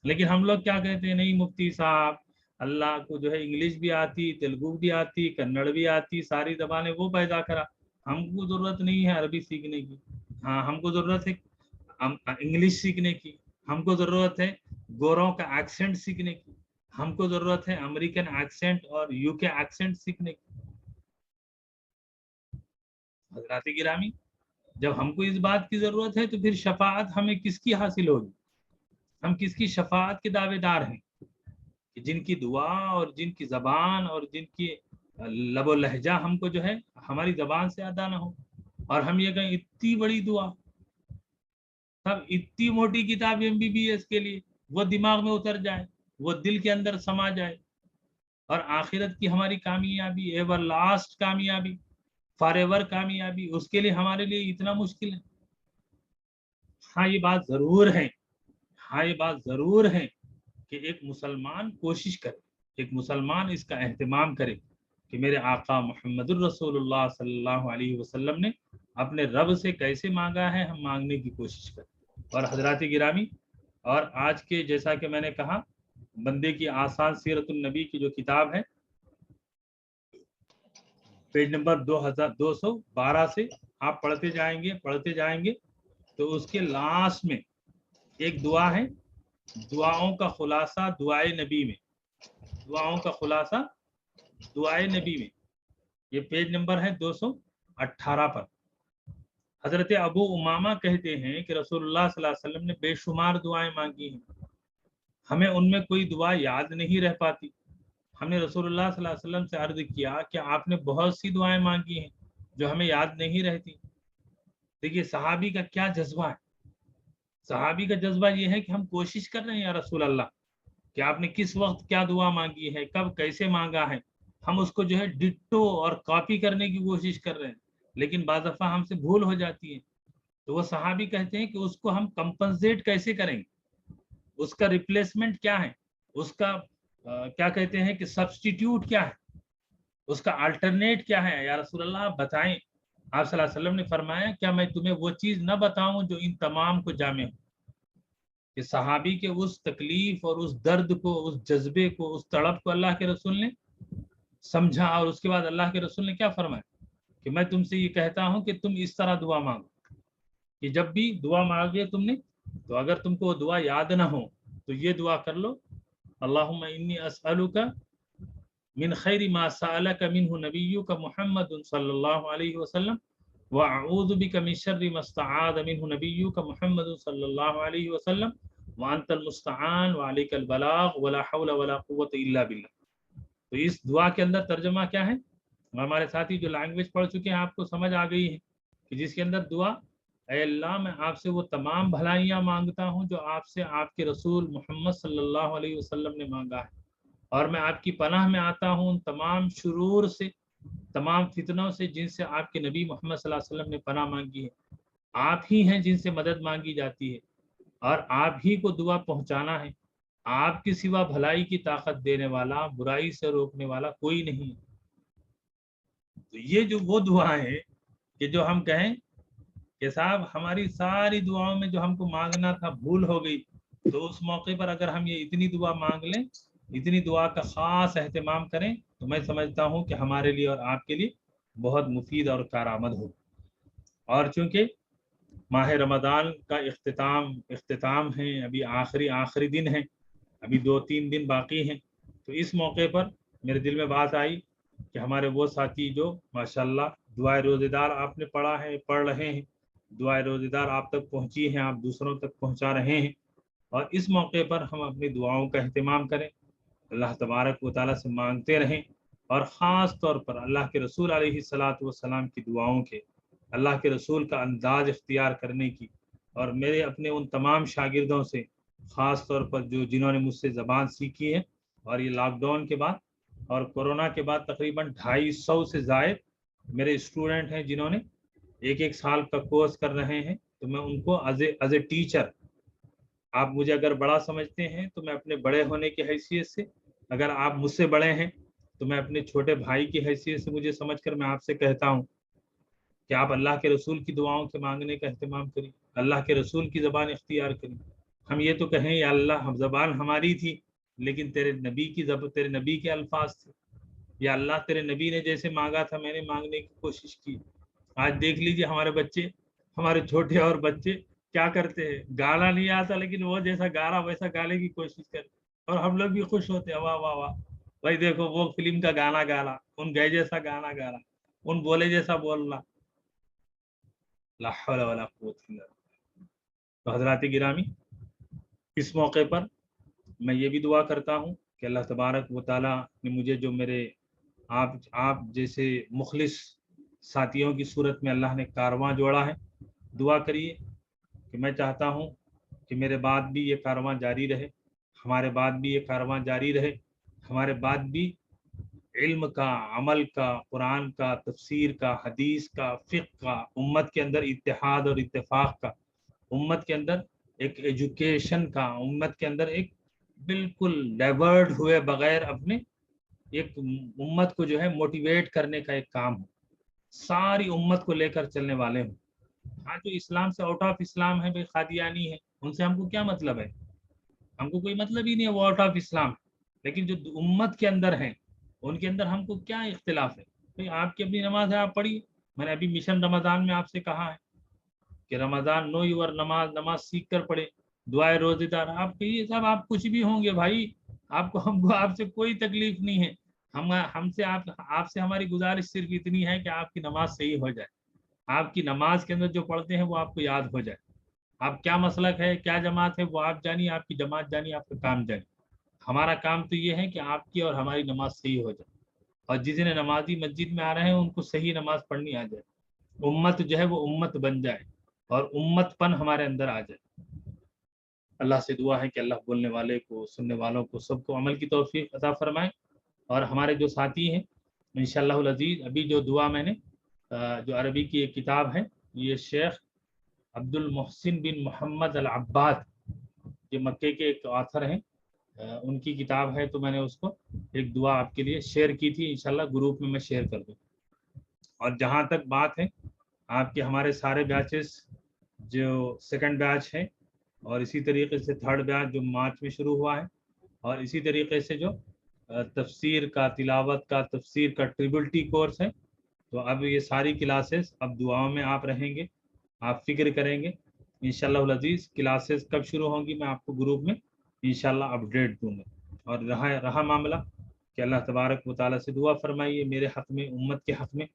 Speaker 1: لیکن ہم لوگ کیا کہتے ہیں، نہیں مفتی صاحب اللہ کو جو ہے انگلش بھی آتی، تیلگو بھی آتی، کنڑ بھی آتی، ساری زبانیں وہ پیدا کرا، ہم کو ضرورت نہیں ہے عربی سیکھنے کی. ہاں ہم کو ضرورت ہے انگلش سیکھنے کی، ہم کو ضرورت ہے گوروں کا ایکسنٹ سیکھنے کی، ہم کو ضرورت ہے امریکن ایکسنٹ اور یو کے ایکسنٹ سیکھنے کی. حضرات گرامی، جب ہم کو اس بات کی ضرورت ہے تو پھر شفاعت ہمیں کس کی حاصل ہوگی؟ ہم کس کی شفاعت کے دعوے دار ہیں؟ کہ جن کی دعا اور جن کی زبان اور جن کی لب و لہجہ ہم کو جو ہے ہماری زبان سے ادا نہ ہو، اور ہم یہ کہیں اتنی بڑی دعا، تب اتنی موٹی کتاب MBBS کے لیے وہ دماغ میں اتر جائے، وہ دل کے اندر سما جائے، اور آخرت کی ہماری کامیابی، ایور لاسٹ کامیابی، فار ایور کامیابی، اس کے لیے ہمارے لیے اتنا مشکل ہے. ہاں یہ بات ضرور ہے کہ ایک مسلمان کوشش کرے، ایک مسلمان اس کا اہتمام کرے کہ میرے آقا محمد الرسول اللہ صلی اللہ علیہ وسلم نے اپنے رب سے کیسے مانگا ہے، ہم مانگنے کی کوشش کریں. اور حضرات گرامی، اور آج کے جیسا کہ میں نے کہا، بندے کی آسان سیرت النبی کی جو کتاب ہے، پیج نمبر 2212 سے آپ پڑھتے جائیں گے تو اس کے لاسٹ میں ایک دعا ہے، دعاؤں کا خلاصہ دعائے نبی میں، دعاؤں کا خلاصہ دعائے نبی میں، یہ پیج نمبر ہے 218 پر. حضرت ابو امامہ کہتے ہیں کہ رسول اللہ صلی اللہ علیہ وسلم نے بے شمار دعائیں مانگی ہیں، ہمیں ان میں کوئی دعا یاد نہیں رہ پاتی. ہم نے رسول اللہ صلی اللہ علیہ وسلم سے عرض کیا کہ آپ نے بہت سی دعائیں مانگی ہیں جو ہمیں یاد نہیں رہتی. دیکھیے صحابی کا کیا جذبہ ہے، صحابی کا جذبہ یہ ہے کہ ہم کوشش کر رہے ہیں یا رسول اللہ کہ آپ نے کس وقت کیا دعا مانگی ہے، کب کیسے مانگا ہے، ہم اس کو جو ہے ڈٹو اور کاپی کرنے کی کوشش کر رہے ہیں، لیکن بعض دفعہ ہم سے بھول ہو جاتی ہے. تو وہ صحابی کہتے ہیں کہ اس کو ہم کمپنسیٹ کیسے کریں گے، اس کا ریپلیسمنٹ کیا ہے، اس کا کیا کہتے ہیں کہ سبسٹیٹیوٹ کیا ہے، اس کا الٹرنیٹ کیا ہے، یا رسول اللہ آپ بتائیں. آپ صلی اللہ علیہ وسلم نے فرمایا کیا میں تمہیں وہ چیز نہ بتاؤں جو ان تمام کو جامع ہو؟ کہ صحابی کے اس تکلیف اور اس درد کو، اس جذبے کو، اس تڑپ کو اللہ کے رسول نے سمجھا، اور اس کے بعد اللہ کے رسول نے کیا فرمایا کہ میں تم سے یہ کہتا ہوں کہ تم اس طرح دعا مانگو کہ جب بھی دعا مانگے تم نے تو اگر تم کو وہ دعا یاد نہ ہو تو یہ دعا کر لو، اللہم انی اسألک من خیر ما سألک منہ نبیک محمد صلی اللہ علیہ وسلم واعوذ بک من شر ما استعاذ منہ نبیک محمد صلی اللہ علیہ وسلم وانت المستعان وعلیک البلاغ ولا حول ولا قوة الا باللہ۔ تو اس دعا کے اندر ترجمہ کیا ہے؟ ہمارے ساتھی جو لینگویج پڑھ چکے ہیں آپ کو سمجھ آ گئی ہے کہ جس کے اندر دعا، اے اللہ میں آپ سے وہ تمام بھلائیاں مانگتا ہوں جو آپ سے آپ کے رسول محمد صلی اللہ علیہ وسلم نے مانگا ہے، اور میں آپ کی پناہ میں آتا ہوں ان تمام شرور سے، تمام فتنوں سے جن سے آپ کے نبی محمد صلی اللہ علیہ وسلم نے پناہ مانگی ہے۔ آپ ہی ہیں جن سے مدد مانگی جاتی ہے اور آپ ہی کو دعا پہنچانا ہے، آپ کے سوا بھلائی کی طاقت دینے والا، برائی سے روکنے والا کوئی نہیں۔ تو یہ جو وہ دعا ہے کہ جو ہم کہیں کہ صاحب ہماری ساری دعاؤں میں جو ہم کو مانگنا تھا بھول ہو گئی، تو اس موقع پر اگر ہم یہ اتنی دعا مانگ لیں، اتنی دعا کا خاص اہتمام کریں، تو میں سمجھتا ہوں کہ ہمارے لیے اور آپ کے لیے بہت مفید اور کارآمد ہو۔ اور چونکہ ماہ رمضان کا اختتام ہے، ابھی آخری دن ہے، ابھی 2-3 دن باقی ہیں، تو اس موقع پر میرے دل میں بات آئی کہ ہمارے وہ ساتھی جو ماشاءاللہ دعائے روزے دار آپ نے پڑھ رہے ہیں، دعائے روزے دار آپ تک پہنچی ہیں، آپ دوسروں تک پہنچا رہے ہیں، اور اس موقع پر ہم اپنی دعاؤں کا اہتمام کریں، اللہ تبارک و تعالیٰ سے مانگتے رہیں، اور خاص طور پر اللہ کے رسول علیہ الصلاۃ والسلام کی دعاؤں کے، اللہ کے رسول کا انداز اختیار کرنے کی، اور میرے اپنے ان تمام شاگردوں سے خاص طور پر جنہوں نے مجھ سے زبان سیکھی ہے، اور یہ لاک ڈاؤن کے بعد اور کورونا کے بعد تقریباً 250 سے زائد میرے اسٹوڈنٹ ہیں جنہوں نے 1 سال کا کورس کر رہے ہیں، تو میں ان کو ایز اے ٹیچر، آپ مجھے اگر بڑا سمجھتے ہیں تو میں اپنے بڑے ہونے کی حیثیت سے، اگر آپ مجھ سے بڑے ہیں تو میں اپنے چھوٹے بھائی کی حیثیت سے مجھے سمجھ کر میں آپ سے کہتا ہوں کہ آپ اللہ کے رسول کی دعاؤں کے مانگنے کا اہتمام کریں، اللہ کے رسول کی زبان اختیار کریں۔ ہم یہ تو کہیں یا اللہ ہم زبان ہماری تھی لیکن تیرے نبی کے الفاظ تھے، یا اللہ تیرے نبی نے جیسے مانگا تھا میں نے مانگنے کی کوشش کی۔ آج دیکھ لیجئے ہمارے بچے، ہمارے چھوٹے اور بچے کیا کرتے ہیں، گانا نہیں آتا لیکن وہ جیسا گا رہا ویسا گانے کی کوشش کرتے، اور ہم لوگ بھی خوش ہوتے ہیں، واہ واہ واہ بھائی دیکھو وہ فلم کا گانا گا رہا، ان گئے جیسا گانا گا رہا، ان بولے جیسا بول رہا۔ لا حول ولا قوت الا باللہ۔ تو حضرات گرامی، اس موقع پر میں یہ بھی دعا کرتا ہوں کہ اللہ تبارک و تعالیٰ نے مجھے جو میرے آپ جیسے مخلص ساتھیوں کی صورت میں اللہ نے کارواں جوڑا ہے، دعا کریے کہ میں چاہتا ہوں کہ میرے بعد بھی یہ کارواں جاری رہے، ہمارے بعد بھی یہ کارواں جاری رہے، ہمارے بعد بھی علم کا، عمل کا، قرآن کا، تفسیر کا، حدیث کا، فقہ کا، امت کے اندر اتحاد اور اتفاق کا، امت کے اندر ایک ایجوکیشن کا، امت کے اندر ایک بالکل ڈائیورٹ ہوئے بغیر اپنے ایک امت کو جو ہے موٹیویٹ کرنے کا ایک کام ہو، ساری امت کو لے کر چلنے والے ہوں۔ ہاں جو اسلام سے آؤٹ آف اسلام ہے بھائی، قادیانی ہے، ان سے ہم کو کیا مطلب ہے؟ ہم کو کوئی مطلب ہی نہیں ہے، وہ آؤٹ آف اسلام، لیکن جو امت کے اندر ہیں ان کے اندر ہم کو کیا اختلاف ہے؟ بھائی آپ کی اپنی نماز ہے، آپ پڑھیے، میں نے ابھی مشن رمضان میں آپ سے کہا ہے کہ رمضان نو یور نماز سیکھ کر پڑھے، دعائے روزے دار، آپ کہیے صاحب آپ کچھ بھی ہوں گے بھائی، آپ کو آپ سے کوئی تکلیف نہیں ہے، آپ سے ہماری گزارش صرف اتنی ہے کہ آپ کی نماز صحیح ہو جائے، آپ کی نماز کے اندر جو پڑھتے ہیں وہ آپ کو یاد ہو جائے، آپ کیا مسلک ہے، کیا جماعت ہے، وہ آپ جانیے، آپ کی جماعت جانیے، آپ کا کام جانیے، ہمارا کام تو یہ ہے کہ آپ کی اور ہماری نماز صحیح ہو جائے، اور جس نے نمازی مسجد میں آ رہے ہیں ان کو صحیح نماز پڑھنی آ جائے، امت جو ہے وہ امت بن جائے اور امت پن ہمارے اندر آ جائے۔ اللہ سے دعا ہے کہ اللہ بولنے والے کو، سننے والوں کو، سب کو عمل کی توفیق عطا فرمائے، اور ہمارے جو ساتھی ہیں انشاءاللہ العزیز، ابھی جو دعا میں نے جو عربی کی ایک کتاب ہے، یہ شیخ عبد المحسن بن محمد العباد، یہ مکے کے ایک آتھر ہیں، ان کی کتاب ہے، تو میں نے اس کو ایک دعا آپ کے لیے شیئر کی تھی، انشاءاللہ گروپ میں شیئر کر دوں۔ اور جہاں تک بات ہے آپ کے ہمارے سارے بیچز جو سیکنڈ بیچ ہیں اور اسی طریقے سے تھرڈ بیچ جو مارچ میں شروع ہوا ہے اور اسی طریقے سے جو تفسیر کا تلاوت کا تفسیر کا ٹریپل ٹی کورس ہے، تو اب یہ ساری کلاسز اب دعاؤں میں آپ رہیں گے، آپ فکر کریں گے انشاءاللہ العزیز کلاسز کب شروع ہوں گی میں آپ کو گروپ میں انشاءاللہ اپڈیٹ دوں گا۔ اور رہا معاملہ کہ اللہ تبارک و تعالیٰ سے دعا فرمائیے میرے حق میں، امت کے حق میں،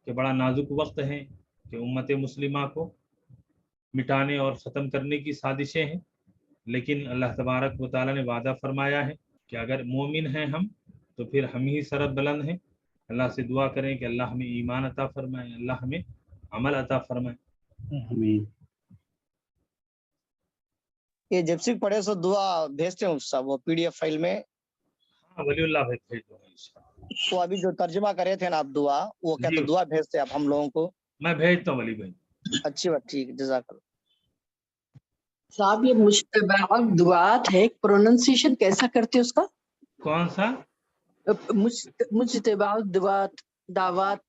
Speaker 1: کہ بڑا نازک وقت ہے کہ امت مسلمہ کو مٹانے اور ختم کرنے کی سازشیں ہیں، لیکن اللہ تبارک و تعالیٰ نے وعدہ فرمایا ہے کہ اگر مومن ہیں ہم تو پھر ہم ہی سرب بلند ہیں۔ اللہ سے دعا کریں کہ اللہ ہمیں ایمان عطا فرمائے، اللہ ہمیں عمل عطا فرمائے۔
Speaker 3: آمین۔ یہ جب سے پڑھے سو دعا بھیجتے ہیں صاحب وہ پی ڈی ایف فائل میں،
Speaker 1: ہاں ولی اللہ بھائی بھیج دوں گا انشاءاللہ۔
Speaker 3: وہ ابھی جو ترجمہ کرے تھے نا آپ دعا، وہ کیا تو
Speaker 1: جی
Speaker 3: دعا بھیجتے ہیں آپ ہم لوگوں کو؟
Speaker 1: میں بھیجتا ہوں ولی بھائی۔
Speaker 3: اچھی بات، ٹھیک، جزاک اللہ۔
Speaker 4: صاحب یہ مجتبعات دعات ہے، پروننسیشن کیسا کرتے اس کا؟
Speaker 1: کون سا؟
Speaker 4: مجتبعات دعوات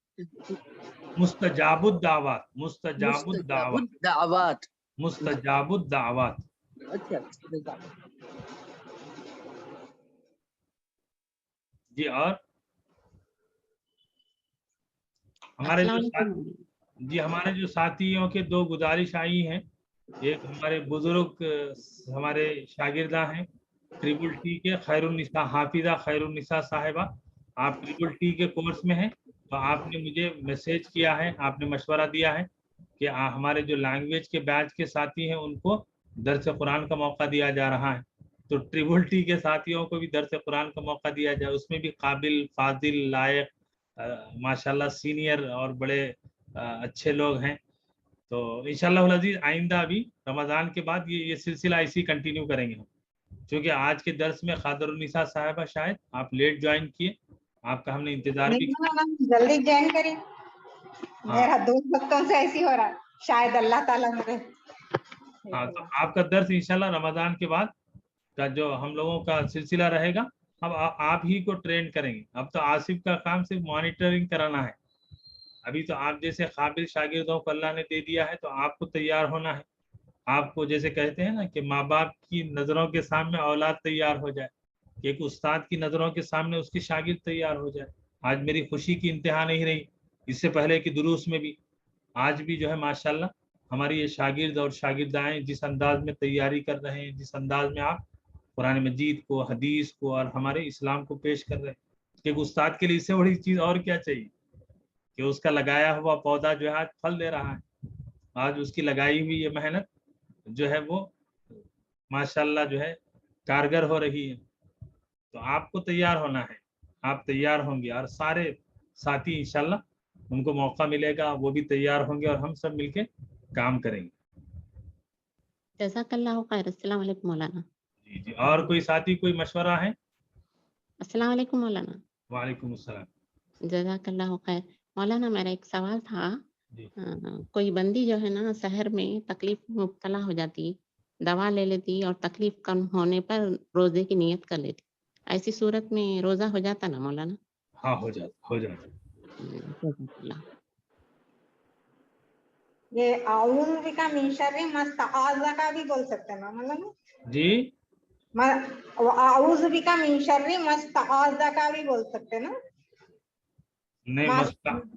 Speaker 1: مستجاب الدعوات، مستجاب الدعوات،
Speaker 4: دعوات۔
Speaker 1: مستجاب الدعوات۔
Speaker 4: اچھا
Speaker 1: جی اور ہمارے ہمارے جو ساتھیوں کے دو گزارش آئی ہیں، ایک ہمارے بزرگ ہمارے شاگردہ ہیں ٹریپل ٹی کے خیر النساء، حافظہ خیر النساء صاحبہ، آپ ٹریپل ٹی کے کورس میں ہیں، تو آپ نے مجھے میسیج کیا ہے، آپ نے مشورہ دیا ہے کہ ہمارے جو لینگویج کے بیچ کے ساتھی ہیں ان کو درس قرآن کا موقع دیا جا رہا ہے، تو ٹریپل ٹی کے ساتھیوں کو بھی درس قرآن کا موقع دیا جائے، اس میں بھی قابل، فاضل، لائق، ماشاءاللہ سینئر اور بڑے اچھے لوگ ہیں۔ تو انشاءاللہ العزیز آئندہ بھی رمضان کے بعد یہ سلسلہ ایسی کنٹینیو کریں گے ہم، چونکہ آج کے درس میں خادر النساء صاحبہ شاید آپ لیٹ جوائن کیے، آپ کا ہم نے انتظار بھی کیا۔
Speaker 5: جلدی جوائن کریں، میرا دوست وقتوں سے ایسی ہو رہا ہے، شاید اللہ تعالیٰ مجھے۔
Speaker 1: ہاں تو آپ کا درس انشاءاللہ رمضان کے بعد کا جو ہم لوگوں کا سلسلہ رہے گا، اب آپ ہی کو ٹرین کریں گے۔ اب تو آصف کا کام صرف مانیٹرنگ کرانا ہے، ابھی تو آپ جیسے قابل شاگردوں کو اللہ نے دے دیا ہے، تو آپ کو تیار ہونا ہے۔ آپ کو جیسے کہتے ہیں نا کہ ماں باپ کی نظروں کے سامنے اولاد تیار ہو جائے، کہ ایک استاد کی نظروں کے سامنے اس کی شاگرد تیار ہو جائے۔ آج میری خوشی کی انتہا نہیں رہی، اس سے پہلے کی دروس میں بھی، آج بھی جو ہے ماشاءاللہ ہماری یہ شاگرد اور شاگردائیں جس انداز میں تیاری کر رہے ہیں، جس انداز میں آپ قرآن مجید کو، حدیث کو اور ہمارے اسلام کو پیش کر رہے ہیں، کہ ایک استاد کے لیے اس سے بڑی چیز اور کیا چاہیے کہ اس کا لگایا ہوا پودا جو ہے آج پھل دے رہا ہے، آج اس کی لگائی ہوئی یہ محنت جو ہے وہ ماشاءاللہ جو ہے کارگر ہو رہی ہے۔ تو آپ کو تیار ہونا ہے، آپ تیار ہوں گے اور سارے ساتھی انشاءاللہ ان کو موقع ملے گا، وہ بھی تیار ہوں گے اور ہم سب مل کے کام کریں گے۔
Speaker 6: جزاک اللہ خیر۔ السلام علیکم مولانا۔
Speaker 1: جی جی، اور کوئی ساتھی کوئی مشورہ ہے؟
Speaker 6: السلام علیکم مولانا۔
Speaker 1: وعلیکم السلام۔
Speaker 6: جزاک اللہ خیر۔ مولانا میرا ایک سوال تھا،
Speaker 1: جی
Speaker 6: کوئی بندی جو ہے نا سحر میں تکلیف میں مبتلا ہو جاتی، دوا لے لیتی اور تکلیف کم ہونے پر روزے کی نیت کر لیتی، ایسی صورت میں روزہ ہو جاتا نا مولانا؟
Speaker 1: ہاں ہو جاتا، ہو جاتا۔
Speaker 6: جزاک اللہ۔
Speaker 5: یہ اعوذ بک من شر ما استعاذ کا بھی بول سکتے ہیں نا مولانا؟
Speaker 1: جی
Speaker 5: اعوذ بک من شر ما استعاذ کا بھی بول سکتے ہیں نا؟
Speaker 1: نہیں،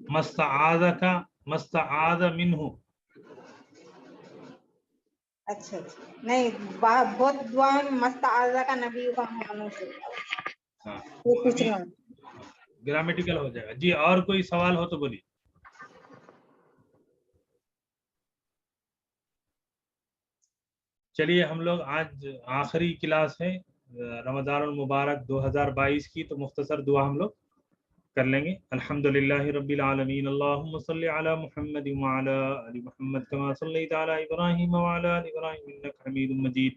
Speaker 1: مستعاذ کا، مستعاذ منہ۔
Speaker 5: اچھا اچھا، نہیں بہت دعا میں مستعاذ کا نبی کا معنی سے
Speaker 1: ہاں
Speaker 5: وہ پوچھ رہا ہوں۔
Speaker 1: گرامیٹیکل ہو جائے گا۔ جی اور کوئی سوال ہو تو بولیے۔ چلیے ہم لوگ آج آخری کلاس ہے رمضان المبارک 2022 کی، تو مختصر دعا ہم لوگ کر لیں گے۔ الحمدللہ رب العالمین، اللہم صلی علی محمد وعلی آل محمد کما صلیت علی ابراہیم وعلی آل ابراہیم انک حمید مجید،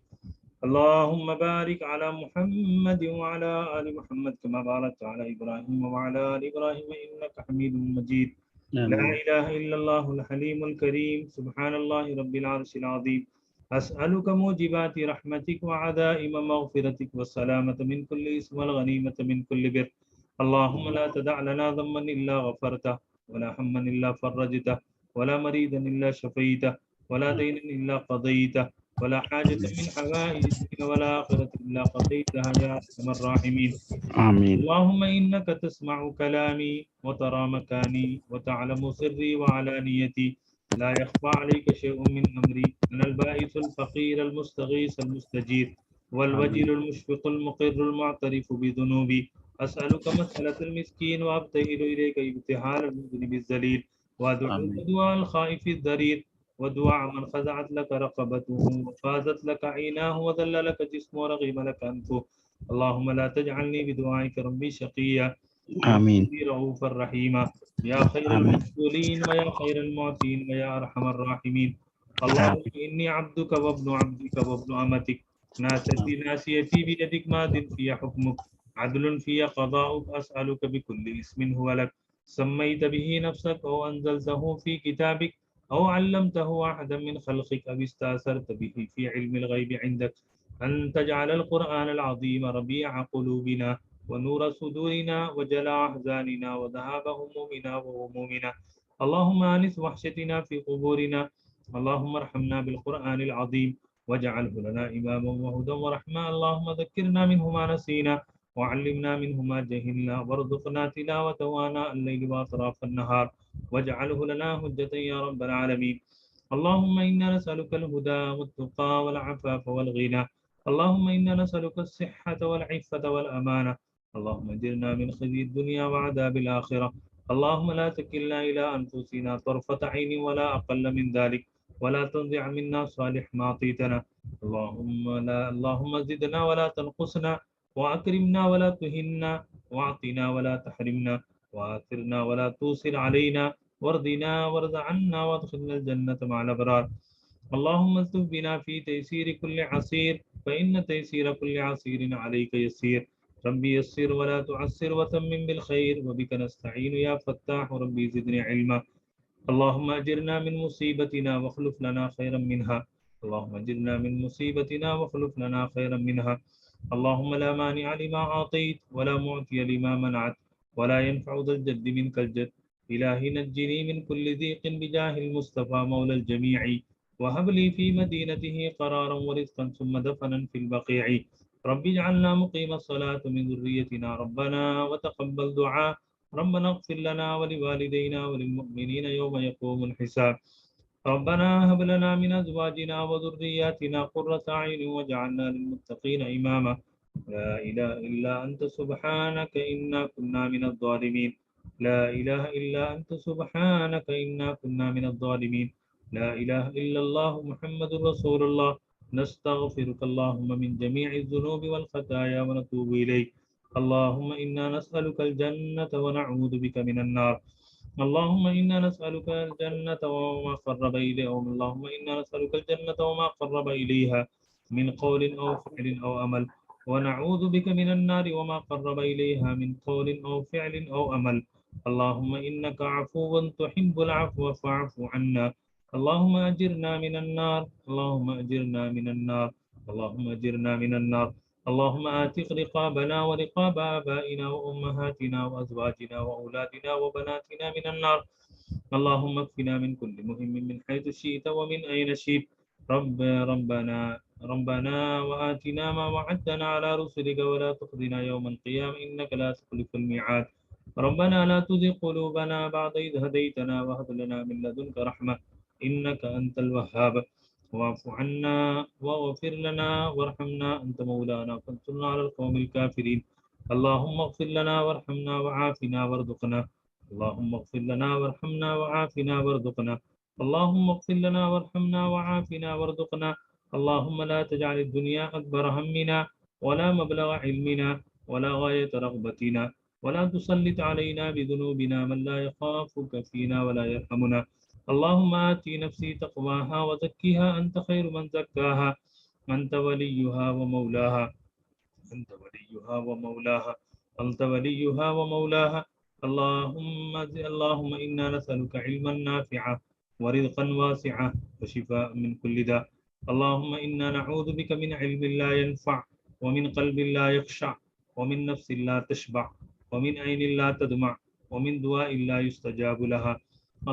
Speaker 1: اللہم بارک علی محمد وعلی آل محمد کما بارکت علی ابراہیم وعلی آل ابراہیم انک حمید مجید، لا الہ الا اللہ الحلیم الکریم، سبحان اللہ رب العرش العظیم، اسألک موجبات رحمتک وعزائم مغفرتک والسلامة من كل اسم والغنیمة من كل بر، اللهم لا تدع لنا ذنبا إلا غفرته ولا هما إلا فرجته ولا مريضا إلا شفيته ولا دينا إلا قضيته ولا حاجة من حوائج الدنيا والآخرة إلا قضيتها يا أرحم الراحمين.
Speaker 7: آمين.
Speaker 1: اللهم إنك تسمع كلامي وترى مكاني وتعلم سري وعلانيتي، لا يخفى عليك شيء من أمري. أنا البائس الفقير المستغيث المستجير والوجل المشفق المقر المعترف بذنوبي. أسألك مسألة المسكين وأبتهل إليك ابتهال المذنب الذليل، وأدعوك دعاء الخائف الضرير، ودعاء من خضعت لك رقبته وفازت لك عيناه وذل لك جسمه ورغم لك أنفه. اللهم لا تجعلني بدعائك ربي شقيا،
Speaker 7: آمين.
Speaker 1: رؤوفا رحيما، يا خير المسؤولين ويا خير المعطين ويا أرحم الراحمين. اللهم إني عبدك وابن عبدك وابن أمتك، ناسيتي بيدك، ماض في حكمك، عدل في قضاؤك. أسألك بكل اسم هو لك سميت به نفسك أو أنزلته في كتابك أو علمته أحدا من خلقك أو استأثرت به في علم الغيب عندك، أن تجعل القرآن العظيم ربيع قلوبنا ونور صدورنا وجلاء أحزاننا وذهاب همومنا وغمومنا. اللهم آنس وحشتنا في قبورنا. اللهم ارحمنا بالقرآن العظيم واجعله لنا إماما وهدى ورحمة. اللهم ذكرنا منه ما نسينا وعلمنا منه ما جهلنا وارزقنا تلاوته آناء الليل وأطراف النهار واجعله لنا حجة يا رب العالمين. اللهم إنا نسألك الهدى والتقى والعفاف والغنى. اللهم إنا نسألك الصحة والعفة والأمانة. اللهم اجرنا من خزي الدنيا وعذاب الآخرة. اللهم لا تكلنا إلى أنفسنا طرفة عين ولا أقل من ذلك، ولا تنزع منا صالح ما أعطيتنا. اللهم زدنا ولا تنقصنا، وأكرمنا ولا تهنا، وأعطنا ولا تحرمنا، وآثرنا ولا توصل علينا، وارضنا وارض عنا وادخلنا الجنة مع الأبرار. اللهم الطف بنا في تيسير كل عسير، فإن تيسير كل عسير عليك يسير. ربي يسر ولا تعسر وتمم بالخير، وبك نستعين يا فتاح. ربي زدني علما. اللهم أجرنا من مصيبتنا واخلف لنا خيرا منها. اللهم أجرنا من مصيبتنا واخلف لنا خيرا منها. اللهم لا مانع لما أعطيت ولا معطي لما منعت ولا ينفع ذا الجد منك الجد. إلهي نجني من كل ضيق بجاه المصطفى مولى الجميع، وهب لي في مدينته قرارا ورزقا ثم دفنا في البقيع. رب اجعلنا مقيم الصلاة من ذريتنا ربنا وتقبل دعاء. ربنا اغفر لنا ولوالدينا وللمؤمنين يوم يقوم الحساب. ربنا هب لنا من أزواجنا وذرياتنا قرة أعين واجعلنا للمتقين إماما. لا إله إلا أنت سبحانك إنا كنا من الظالمين. لا إله إلا أنت سبحانك إنا كنا من الظالمين. لا إله إلا الله محمد رسول الله. نستغفرك اللهم من جميع الذنوب والخطايا ونتوب إليك. اللهم إنا نسألك الجنة ونعوذ بك من النار. اللهم إنا نسألك الجنة وما قرب إليها. اللهم إنا نسألك الجنة وما قرب إليها من قول أو فعل أو عمل، ونعوذ بك من النار وما قرب إليها من قول أو فعل أو عمل. اللهم إنك عفو تحب العفو فاعف عنا. اللهم أجرنا من النار. اللهم أجرنا من النار. اللهم أجرنا من النار. اللهم آتق رقابنا ورقاب آبائنا وأمهاتنا وأزواجنا وأولادنا وبناتنا من النار. اللهم اكفنا من كل مهم من حيث شئت ومن أين شئت. ربنا وآتنا ما وعدتنا على رسلك ولا تخزنا يوم القيامة إنك لا تخلف الميعاد. ربنا لا تزغ قلوبنا بعد إذ هديتنا وهب لنا من لدنك رحمة إنك أنت الوهاب. واعف عنا واغفر لنا وارحمنا أنت مولانا فانصرنا على القوم الكافرين. اللهم اغفر لنا وارحمنا وعافنا وارزقنا. اللهم اغفر لنا وارحمنا وعافنا وارزقنا. اللهم اغفر لنا وارحمنا وعافنا وارزقنا. اللهم لا تجعل الدنيا أكبر همنا ولا مبلغ علمنا ولا غاية رغبتنا، ولا تسلط علينا بذنوبنا من لا يخافك فينا ولا يرحمنا. اللهم آتي نفسي تقواها وزكها أنت خير من زكاها. أنت وليها ومولاها. أنت وليها ومولاها. أنت وليها ومولاها. اللهم إنا نسألك علما نافعا ورزقا واسعا وشفاء من كل داء. اللهم إنا نعوذ بك من علم لا ينفع ومن قلب لا يخشع ومن نفس لا تشبع ومن عين لا تدمع ومن دعاء لا يستجاب لها.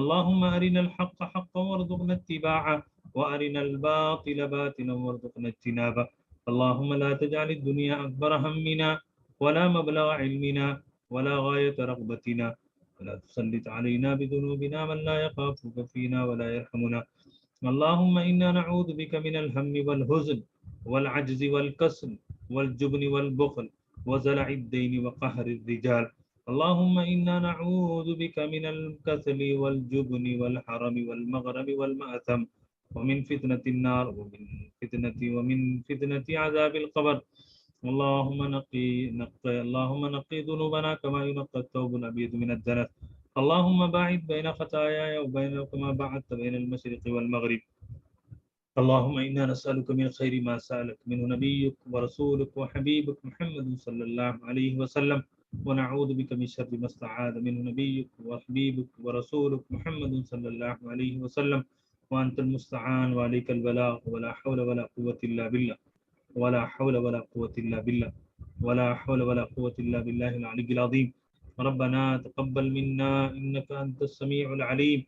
Speaker 1: اللهم أرنا الحق حقا وارزقنا اتباعه وأرنا الباطل باطلا وارزقنا اجتنابه. اللهم لا تجعل الدنيا أكبر همنا ولا مبلغ علمنا ولا غاية رغبتنا ولا تسلط علينا بذنوبنا من لا يخافك فينا ولا يرحمنا. اللهم إنا نعوذ بك من الهم والحزن والعجز والكسل والجبن والبخل وزلع الدين وقهر الرجال. اللهم إنا نعوذ بك من الكسل والجبن والحرم والمغرم والمأثم ومن فتنة النار ومن فتنة عذاب القبر. اللهم نقي ذنوبنا كما ينقى الثوب الأبيض من الدنس. اللهم باعد بين خطاياي وبين كما بعدت بين المشرق والمغرب. اللهم إنا نسألك من خير ما سألك منه نبيك ورسولك وحبيبك محمد صلى الله عليه وسلم ونعوذ بك من شر ما استعاذ منه نبيك وحبيبك ورسولك محمد صلى الله عليه وسلم وأنت المستعان وعليك البلاغ ولا حول ولا قوة إلا بالله ولا حول ولا قوة إلا بالله ولا حول ولا قوة إلا بالله العلي العظيم. ربنا تقبل منا إنك أنت السميع العليم.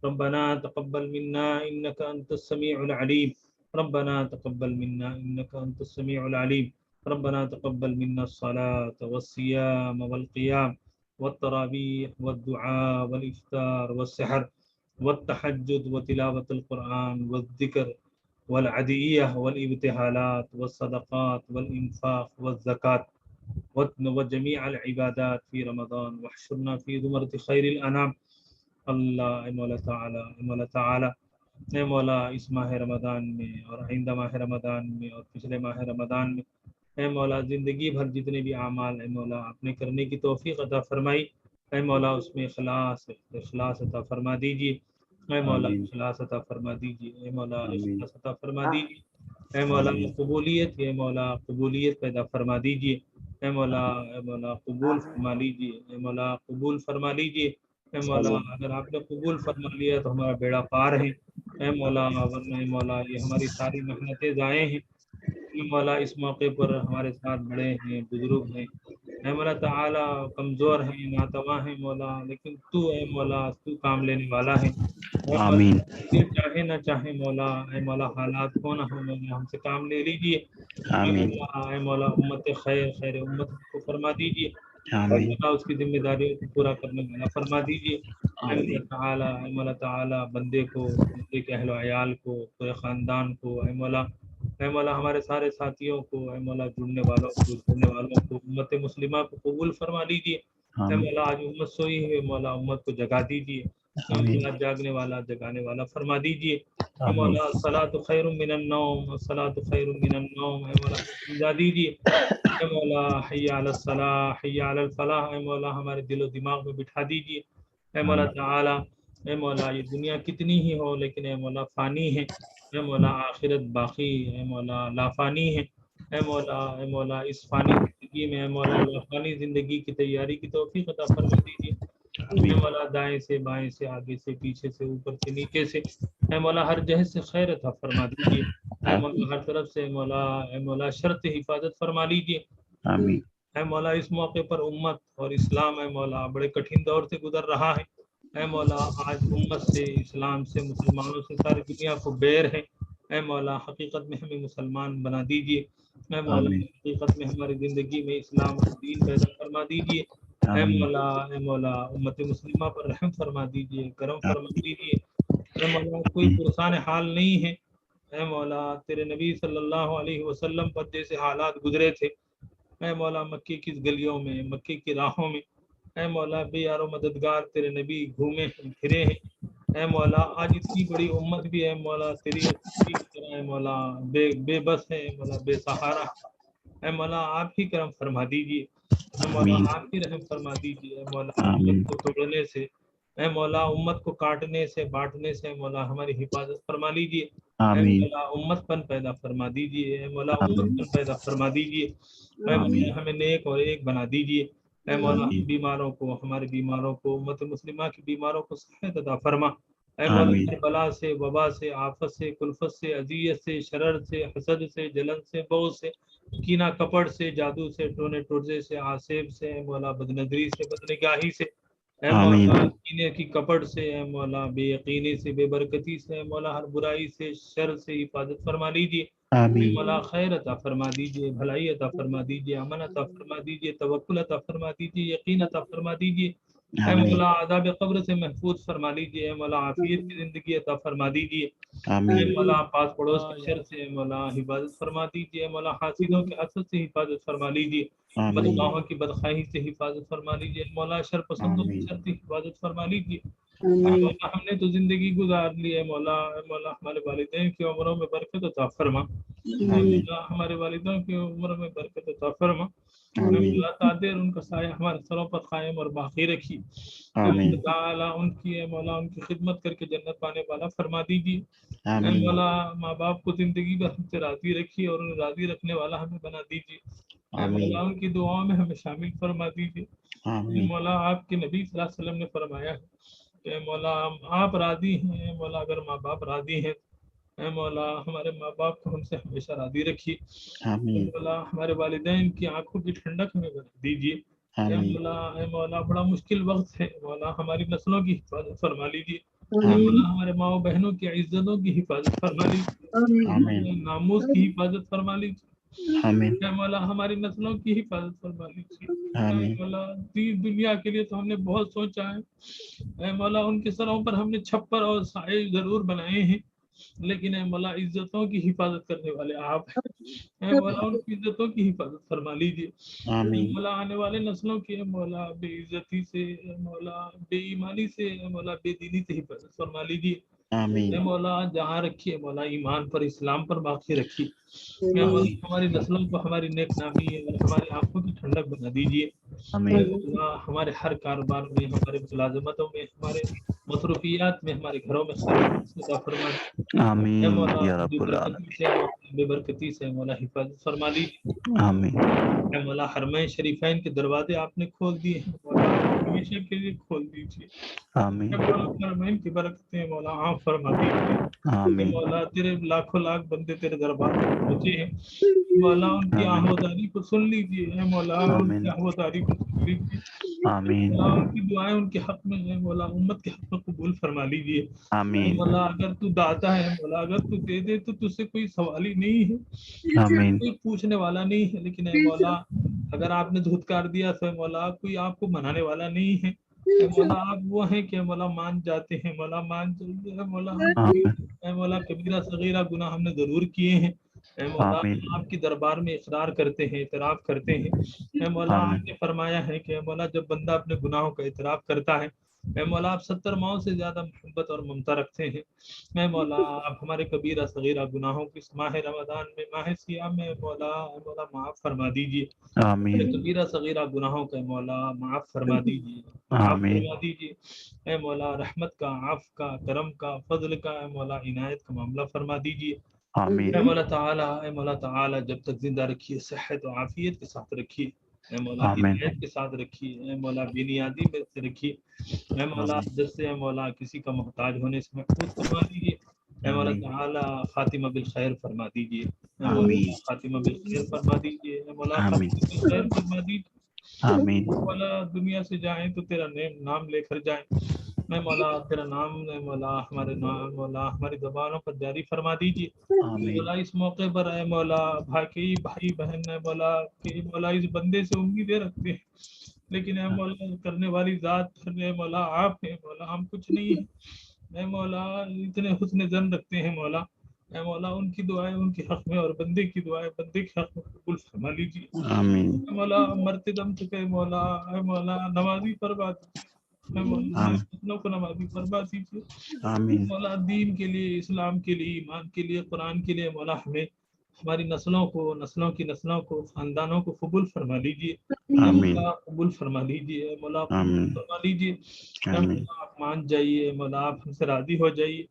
Speaker 1: ربنا تقبل منا إنك أنت السميع العليم. ربنا تقبل منا إنك أنت السميع العليم. ربنا تقبل منا الصلاة والصيام والقيام والتراويح والدعاء والإفطار والسحر والتهجد وتلاوة القرآن والذكر والعدية والابتهالات والصدقات والإنفاق والزكاة وجميع العبادات في رمضان واحشرنا في زمرة خير الأنام. اللہ اے مولا تعالی اے مولا اس ماہ رمضان میں اور آئندہ ماہ رمضان میں اور پچھلے ماہ رمضان میں اے مولا زندگی بھر جتنے بھی اعمال اے مولا آپ نے کرنے کی توفیق عطا فرمائی اے مولا اس میں اخلاص عطا فرما دیجیے اے مولا اخلاص عطا فرما دیجیے اے مولا اخلاص عطا فرما دیجیے اے مولا قبولیت پیدا فرما دیجیے اے مولا قبول فرما لیجیے اے مولا قبول فرما لیجیے اے مولا اگر آپ نے قبول فرما لیا تو ہمارا بیڑا پار ہے اے مولا ورنہ اے مولا یہ ہماری ساری محنتیں ضائع ہیں اے مولا اس موقع پر ہمارے ساتھ بڑے ہیں بزرگ ہیں اے مولا تعالی کمزور ہیں ناتواں ہیں مولا لیکن تو اے مولا تو کام لینے والا ہے آمین چاہے نہ چاہے مولا اے مولا حالات ہو نہ ہو مولا ہم سے کام لے لیجیے اے مولا امت خیر امت کو فرما دیجیے اس کی ذمہ داریوں کو پورا کرنے والا فرما دیجیے اے مولا تعالی بندے کے اہل و عیال کو پورے خاندان کو اے مولا ہمارے سارے ساتھیوں کو اے مولا جڑنے والوں کو امت مسلمہ کو قبول فرما لیجیے اے مولا آج امت سوئی ہے مولا امت کو جگا دیجیے جاگنے والا جگانے والا فرما دیجیے اے مولا الصلاۃ خیر من النوم الصلاۃ خیر من النوم اے مولا سمجھا دیجیے اے مولا حی علی الصلاح حی علی الفلاح اے مولا ہمارے دل و دماغ میں بٹھا دیجیے اے مولا تعالی اے مولا یہ دنیا کتنی ہی ہو لیکن اے مولا فانی ہے اے مولا آخرت باقی اے مولا لافانی ہے اے مولا اس فانی زندگی میں اے مولا لافانی زندگی کی تیاری کی توفیق عطا فرما دیجیے اے مولا دائیں سے بائیں سے آگے سے پیچھے سے اوپر سے نیچے سے اے مولا ہر جہت سے خیر عطا فرما دیجیے اے مولا ہر طرف سے اے مولا شرط حفاظت فرما لیجیے آمین اے مولا اس موقع پر امت اور اسلام اے مولا بڑے کٹھن دور سے گزر رہا ہے اے مولا آج امت سے اسلام سے مسلمانوں سے ساری دنیا کو بیر ہے اے مولا حقیقت میں ہمیں مسلمان بنا دیجیے اے مولا حقیقت میں ہماری زندگی میں اسلام کا دین پیدا فرما دیجیے اے مولا امت مسلمہ پر رحم فرما دیجیے کرم فرما دیجیے اے مولا کوئی پرسان حال نہیں ہے اے مولا تیرے نبی صلی اللہ علیہ وسلم پر جیسے حالات گزرے تھے اے مولا مکے کی گلیوں میں مکے کی راہوں میں اے مولا بے یار و مددگار تیرے نبی گھومے پھرے ہیں اے مولا آج اتنی بڑی امت بھی ہے مولا تیری طرح اے مولا بے بس ہے مولا بے سہارا اے مولا آپ ہی کرم فرما دیجیے اے مولا آپ ہی رحم فرما دیجیے اے مولا امت کو توڑنے سے اے مولا امت کو کاٹنے سے بانٹنے سے مولا ہماری حفاظت فرما لیجیے اے مولا امت پن پیدا فرما دیجیے اے مولا امت پن پیدا فرما دیجیے اے مولا ہمیں نیک اور ایک بنا دیجیے اے مولا بیماروں کو ہمارے بیماروں کو امت مسلمہ کی بیماروں کو صحت عطا فرما اے مولا بلا سے وبا سے آفت سے کلفت سے اذیت سے شرر سے حسد سے جلن سے بغض سے کینہ کپڑ سے جادو سے ٹونے ٹورزے سے آسیب سے اے مولا بدنظری سے بدنگاہی سے اے مولا کینے کی کپڑ سے، اے مولا بے یقینی سے، بے برکتی سے، اے مولا ہر برائی سے، شر سے حفاظت فرما لیجیے، اے مولا خیر عطا فرما دیجیے، بھلائی عطا فرما دیجیے، امن عطا فرما دیجیے، توکل عطا فرما دیجیے، یقین عطا فرما دیجیے، اے مولا عذاب قبر سے محفوظ فرما لیجیے، اے مولا عافیت کی زندگی عطا فرما دیجیے، اے مولا پاس پڑوس کے شر سے، اے مولا حفاظت فرما دیجیے، اے مولا حاسدوں کے حسد سے حفاظت فرما لیجیے، بدخواہوں کی بدخواہی سے حفاظت فرما لیجیے، اے مولا شر پسندوں کی شر سے حفاظت فرما لیجیے، اے مولا ہم نے تو زندگی گزار لی، اے مولا ہمارے والدین کی عمروں میں برکت عطا فرما، اے مولا ہمارے والدین کی عمروں میں برکت عطا فرما، اے مولا قادر ان کا سایہ ہمارے سروں پر قائم اور باقی رکھی، اے مولا تعالیٰ ان کی، اے مولا ان کی خدمت کر کے جنت پانے والا فرما دیجیے، اے مولا ماں باپ کو زندگی بھر ہم سے راضی رکھیے اور انہیں راضی رکھنے والا ہمیں بنا دیجیے، اے مولا ان کی دعاؤں میں ہمیں شامل فرما دیجیے، اے مولا آپ کے نبی صلی اللہ علیہ وسلم نے فرمایا ہے کہ اے مولا آپ راضی ہیں، اے مولا اگر ماں باپ راضی ہیں، اے مولا ہمارے ماں باپ کو ہم سے ہمیشہ راضی رکھیے، اے مولا ہمارے والدین کی آنکھوں کی ٹھنڈک ہمیں بنا دیجیے، اے مولا بڑا مشکل وقت ہے، مولا ہماری نسلوں کی حفاظت فرما لیجیے، اے مولا ہمارے ماؤں بہنوں کی عزتوں کی حفاظت فرما لیجیے، ناموس کی حفاظت فرما لیجیے، اے مولا ہماری نسلوں کی حفاظت فرما لیجیے، اے مولا دنیا کے لیے تو ہم نے بہت سوچا ہے، اے مولا ان کے سروں پر ہم نے چھپر اور سائے ضرور بنائے ہیں، لیکن اے مولا عزتوں کی حفاظت کرنے والے آپ ہیں، اے مولا ان کی عزتوں کی حفاظت فرما لیجیے، اے مولا آنے والے نسلوں کی، اے مولا بے عزتی سے، اے مولا بے ایمانی سے، اے مولا بے دینی سے حفاظت فرما لیجیے، اے مولا جہاں رکھیے مولا ایمان پر اسلام پر باقی رکھیے، اے مولا ہماری نسلوں کو ہماری نیک نامی اور ہماری آنکھوں کی ٹھنڈک بنا دیجیے، اے مولا ہمارے ہر کاروبار میں، ہمارے ملازمتوں میں، ہمارے مصروفیات میں، ہمارے گھروں میں خیر عطا فرما دیجیے، اے مولا بے برکتی سے مولا حفاظت فرما لیجیے، اے مولا حرمین شریفین کے دروازے آپ نے کھول دیے ہیں، مولا ہمیشہ کے لیے کھول دیجیے، اے مولا حرمین کی برکتیں مولا عام فرما دیجیے، اے مولا تیرے لاکھوں لاکھ بندے تیرے دربار میں پہنچے ہیں، مولا ان کی آہوازاری کو سن لیجیے، اے مولا ان کی آہوازاری کو سن لیجیے، مولا ان کی دعائیں ان کے حق میں ہیں، مولا امت کے حق میں قبول فرما لیجیے، اے مولا اگر تو داتا ہے مولا اگر تو دے دے تو تجھ سے کوئی سوال ہی نہیں ہے، کوئی پوچھنے والا نہیں ہے، لیکن اے مولا اگر آپ نے دھتکار دیا تو اے مولا کوئی آپ کو منانے والا نہیں ہے، اے مولا آپ وہ ہیں کہ مولا مان جاتے ہیں، مولا مان جائیے، اے مولا اے مولا کبیرہ صغیرہ گناہ ہم نے ضرور کیے ہیں، اے مولا آپ کی دربار میں اقرار کرتے ہیں، اعتراف کرتے ہیں، اے مولا آپ نے فرمایا ہے کہ اے مولا جب بندہ اپنے گناہوں کا اعتراف کرتا ہے، اے مولا آپ 70 ماؤں سے زیادہ محبت اور ممتا رکھتے ہیں، اے مولا آپ ہمارے کبیرہ صغیرہ گناہوں کی اس ماہ رمضان میں، ماہ سیام میں اے مولا معاف فرما دیجیے، کبیرہ صغیرہ گناہوں کا مولا معاف فرما دیجیے، معاف فرما دیجیے، اے مولا رحمت کا، عفو کا، کرم کا، فضل کا، اے مولا عنایت کا معاملہ فرما دیجیے، اے مولا تعالی جب تک زندہ رکھیے صحت و عافیت کے ساتھ رکھیے، اے مولا ہدایت کے ساتھ رکھیے، اے مولا بے نیازی میں سے رکھیے، اے مولا جس سے اے مولا کسی کا محتاج ہونے سے محفوظ فرما دیجیے، اے مولا تعالی خاتمہ بالخیر فرما دیجیے، اے مولا خاتمہ بالخیر فرما دیجیے، اے مولا خاتمہ بالخیر فرما دیجیے، مولا دنیا سے جائیں تو تیرا نام لے کر جائیں، اے مولا تیرا نام اے مولا ہمارے نام مولا ہماری زبانوں پر جاری فرما دیجیے، مولا اس موقع پر اے مولا بھائی بہن اے مولا کہ مولا اس بندے سے امیدیں رکھتے ہیں، لیکن اے مولا کرنے والی ذات اے مولا آپ ہیں، مولا ہم کچھ نہیں ہیں، اے مولا اتنے حسن ظن رکھتے ہیں مولا، اے مولا ان کی دعائیں ان کے حق میں اور بندے کی دعائیں بندے کے حق میں قبول فرما لیجیے، اے مولا مرتے دم تک اے مولا نمازی فرما دیجیے، اے مولا ہمارے اپنوں کو نمازی فرما دیجیے، مولا دین کے لیے، اسلام کے لیے، ایمان کے لیے، قرآن کے لیے مولا ہمیں ہماری نسلوں کو خاندانوں کو قبول فرما لیجیے، مولا قبول فرما لیجیے، مولا قبول فرما لیجیے، مولا آپ مان جائیے، مولا آپ ہم سے راضی ہو جائیے،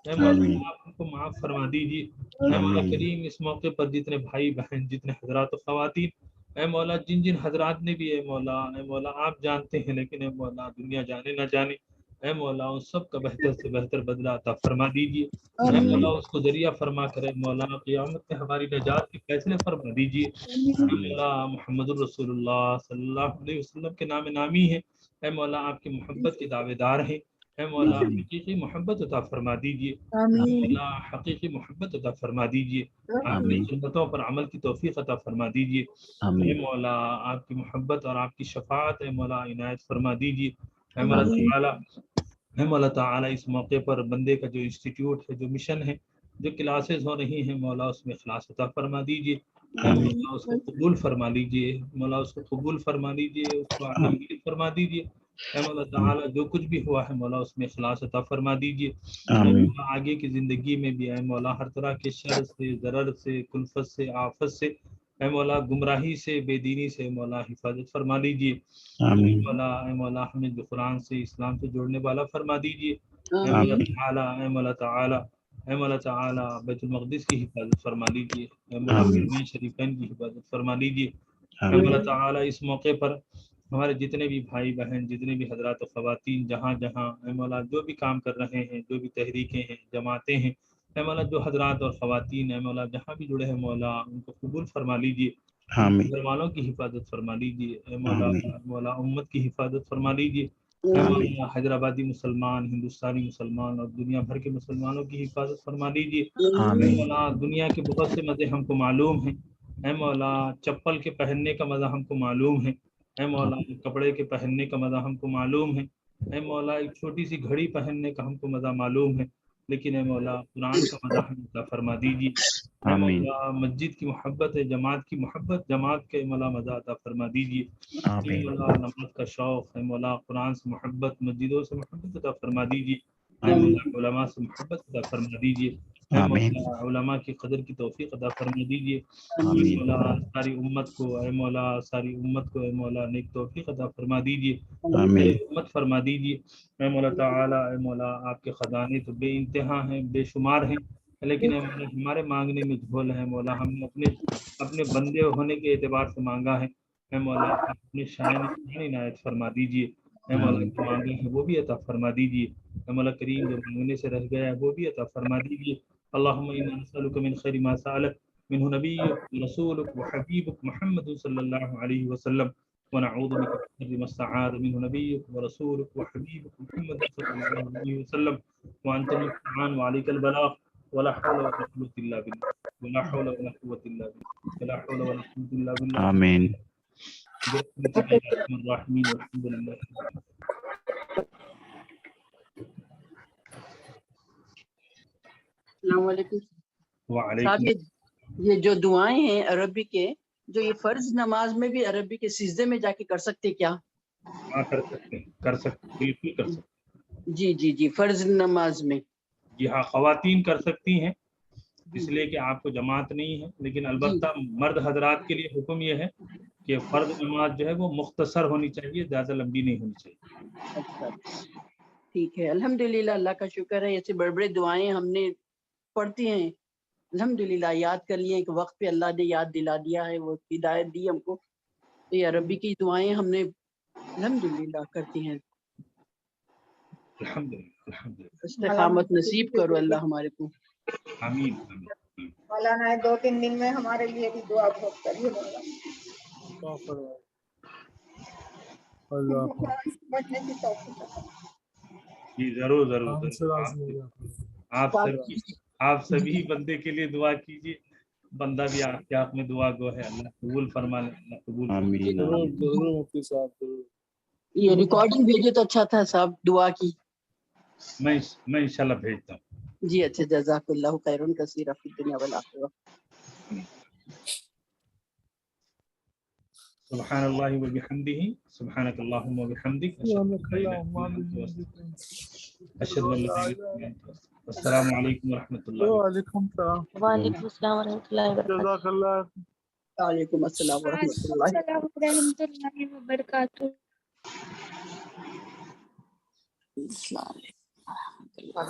Speaker 1: اے مولا آپ ہم کو معاف فرما دیجیے، اے مولا کریم اس موقع پر جتنے بھائی بہن، جتنے حضرات و خواتین، اے مولا جن حضرات نے بھی اے مولا آپ جانتے ہیں، لیکن اے مولا دنیا جانے نہ جانے، اے مولا ان سب کا بہتر سے بہتر بدلہ عطا فرما دیجیے، اے مولا اس کو ذریعہ فرما کر اے مولا قیامت میں ہماری نجات کے فیصلے فرما دیجیے، اے مولا محمد الرسول اللہ صلی اللہ علیہ وسلم کے نام نامی ہے اے مولا آپ کی محبت کے دعوے دار ہیں، اے مولا حقیقی محبت عطا فرما دیجیے، اے مولا حقیقی محبت عطا فرما دیجیے، آپ کی سنتوں پر عمل کی توفیق عطا فرما دیجیے، اے مولا آپ کی محبت اور آپ کی شفاعت اے مولا عنایت فرما دیجیے، اے مولا تعالیٰ، اے مولا تعالیٰ اس موقع پر بندے کا جو انسٹیٹیوٹ ہے، جو مشن ہے، جو کلاسز ہو رہی ہیں، مولا اس میں اخلاص عطا فرما دیجیے، اے مولا اس کو قبول فرما لیجیے، مولا اس کو قبول فرما لیجیے، اس کو عالمگیر فرما دیجیے، اے مولا تعالیٰ جو کچھ بھی ہوا ہے مولا اس میں اخلاص عطا فرما دیجیے، اے مولا آگے کی زندگی میں بھی اے مولا ہر طرح کے شر سے، ضرر سے، کلفت سے، آفت سے، اے مولا گمراہی سے، بے دینی سے مولا حفاظت فرما لیجیے، اے مولا ہمیں جو قرآن سے، اسلام سے جوڑنے والا فرما دیجیے، اے مولا تعالیٰ، اے مولا تعالیٰ، اے مولا تعالیٰ بیت المقدس کی حفاظت فرما لیجیے، اے مولا حرمین شریفین کی حفاظت فرما لیجیے، اے مولا تعالیٰ اس موقع پر ہمارے جتنے بھی بھائی بہن، جتنے بھی حضرات و خواتین جہاں جہاں اے مولا جو بھی کام کر رہے ہیں، جو بھی تحریکیں ہیں، جماعتیں ہیں، اے مولا جو حضرات اور خواتین اے مولا جہاں بھی جڑے ہیں مولا ان کو قبول فرما لیجیے، گھر والوں کی حفاظت فرما لیجیے، اے مولا امت کی حفاظت فرما لیجیے، اے مولا حیدرآبادی مسلمان، ہندوستانی مسلمان اور دنیا بھر کے مسلمانوں کی حفاظت فرما لیجیے، اے مولا دنیا کے بہت سے مزے ہم کو معلوم ہیں، اے مولا چپل کے پہننے کا مزہ ہم کو معلوم ہے، اے مولا کپڑے کے پہننے کا مزہ ہم کو معلوم ہے، اے مولا ایک چھوٹی سی گھڑی پہننے کا ہم کو مزہ معلوم ہے، لیکن اے مولا قرآن کا مزہ ہم عطا فرما دیجیے، اے مولا مسجد کی محبت ہے، جماعت کی محبت، جماعت کے مولا مزہ عطا فرما دیجیے، اے مولا نماز کا شوق، اے مولا قرآن سے محبت، مسجدوں سے محبت عطا فرما دیجیے، اے مولا علماء سے محبت عطا فرما دیجیے، اے مولا علماء کی قدر کی توفیق عطا فرما دیجیے، اے مولا ساری امت کو، اے مولا ساری امت کو اے مولا نیک توفیق عطا فرما دیجیے، امت فرما دیجیے، اے مولا تعالیٰ، اے مولا آپ کے خزانے تو بے انتہا ہیں، بے شمار ہیں، لیکن اے مولا ہمارے مانگنے میں جھول ہے مولا، ہم نے اپنے بندے ہونے کے اعتبار سے مانگا ہے، اے مولا اپنے شان عنایت فرما دیجیے، اے مولا جو مانگے ہیں وہ بھی عطا فرما دیجیے، اے مولا کریم جو مانگنے سے رہ گیا ہے وہ بھی عطا فرما دیجیے، اللہم انا نسألک من خیر ما سألک منہ نبیک ورسولک وحبیبک محمد صلی اللہ علیہ وسلم، ونعوذ بک من شر ما استعاذ منہ نبیک ورسولک وحبیبک محمد صلی اللہ علیہ وسلم، وانت المستعان وعلیک البلاغ، ولا حول ولا قوة الا بالله، ولا حول ولا قوة الا بالله، ولا حول ولا قوة الا بالله،
Speaker 7: آمین۔
Speaker 1: برحمتك يا ارحم الراحمين، والحمد لله رب العالمين۔
Speaker 4: السلام علیکم صاحب،
Speaker 1: وعلیکم
Speaker 4: یہ جو دعائیں ہیں عربی کے، جو یہ فرض نماز میں بھی عربی کے سجدے میں جا کے کر سکتے کیا؟
Speaker 1: ہاں کر سکتے ہیں، کر سکتے ہیں، بالکل کر سکتے ہیں،
Speaker 4: جی جی جی، فرض نماز میں
Speaker 1: جی ہاں خواتین کر سکتی ہیں، اس لیے کہ آپ کو جماعت نہیں ہے، لیکن البتہ مرد حضرات کے لیے حکم یہ ہے کہ فرض نماز جو ہے وہ مختصر ہونی چاہیے، زیادہ لمبی نہیں ہونی چاہیے۔
Speaker 4: اچھا ٹھیک ہے، الحمدللہ، اللہ کا شکر ہے، ایسے بڑے بڑے دعائیں ہم نے پڑھتی ہیں، الحمدللہ یاد کر لیے، ایک وقت پہ اللہ نے یاد دلا دیا ہے، وہ ہدایت دی ہم کو، تو یہ عربی کی دعائیں ہم نے الحمدللہ کرتی ہیں۔
Speaker 1: الحمدللہ الحمدللہ،
Speaker 4: استقامت نصیب کرو اللہ ہمارے کو۔
Speaker 1: آمین آمین۔
Speaker 5: مولانا 2-3 دن میں ہمارے لیے بھی دعا بہت کریے بچنے کی توفیق عطا۔
Speaker 1: جی ضرور ضرور ضرور، آپ سبھی بندے کے لیے دعا کیجیے، بندہ بھی آپ کے حق میں دعا گو ہے، اللہ قبول فرما لے، اللہ قبول فرما لے۔
Speaker 4: یہ ریکارڈنگ بھیجے تو اچھا تھا صاحب دعا کی۔
Speaker 1: میں انشاءاللہ بھیجتا ہوں۔
Speaker 4: جی اچھا، جزاک اللہ خیرن کثیرا فی الدنیا والآخرہ۔
Speaker 1: سبحان اللہ و بحمدہ، سبحانک اللہم و بحمدک، اشہد ان لا الہ الا انت، السلام علیکم ورحمۃ اللہ۔
Speaker 8: وعلیکم السلام ورحمۃ اللہ وبرکاتہ۔ جزاک اللہ۔
Speaker 4: وعلیکم السلام ورحمۃ اللہ۔
Speaker 2: السلام ورحمۃ اللہ وبرکاتہ۔
Speaker 4: السلام علیکم۔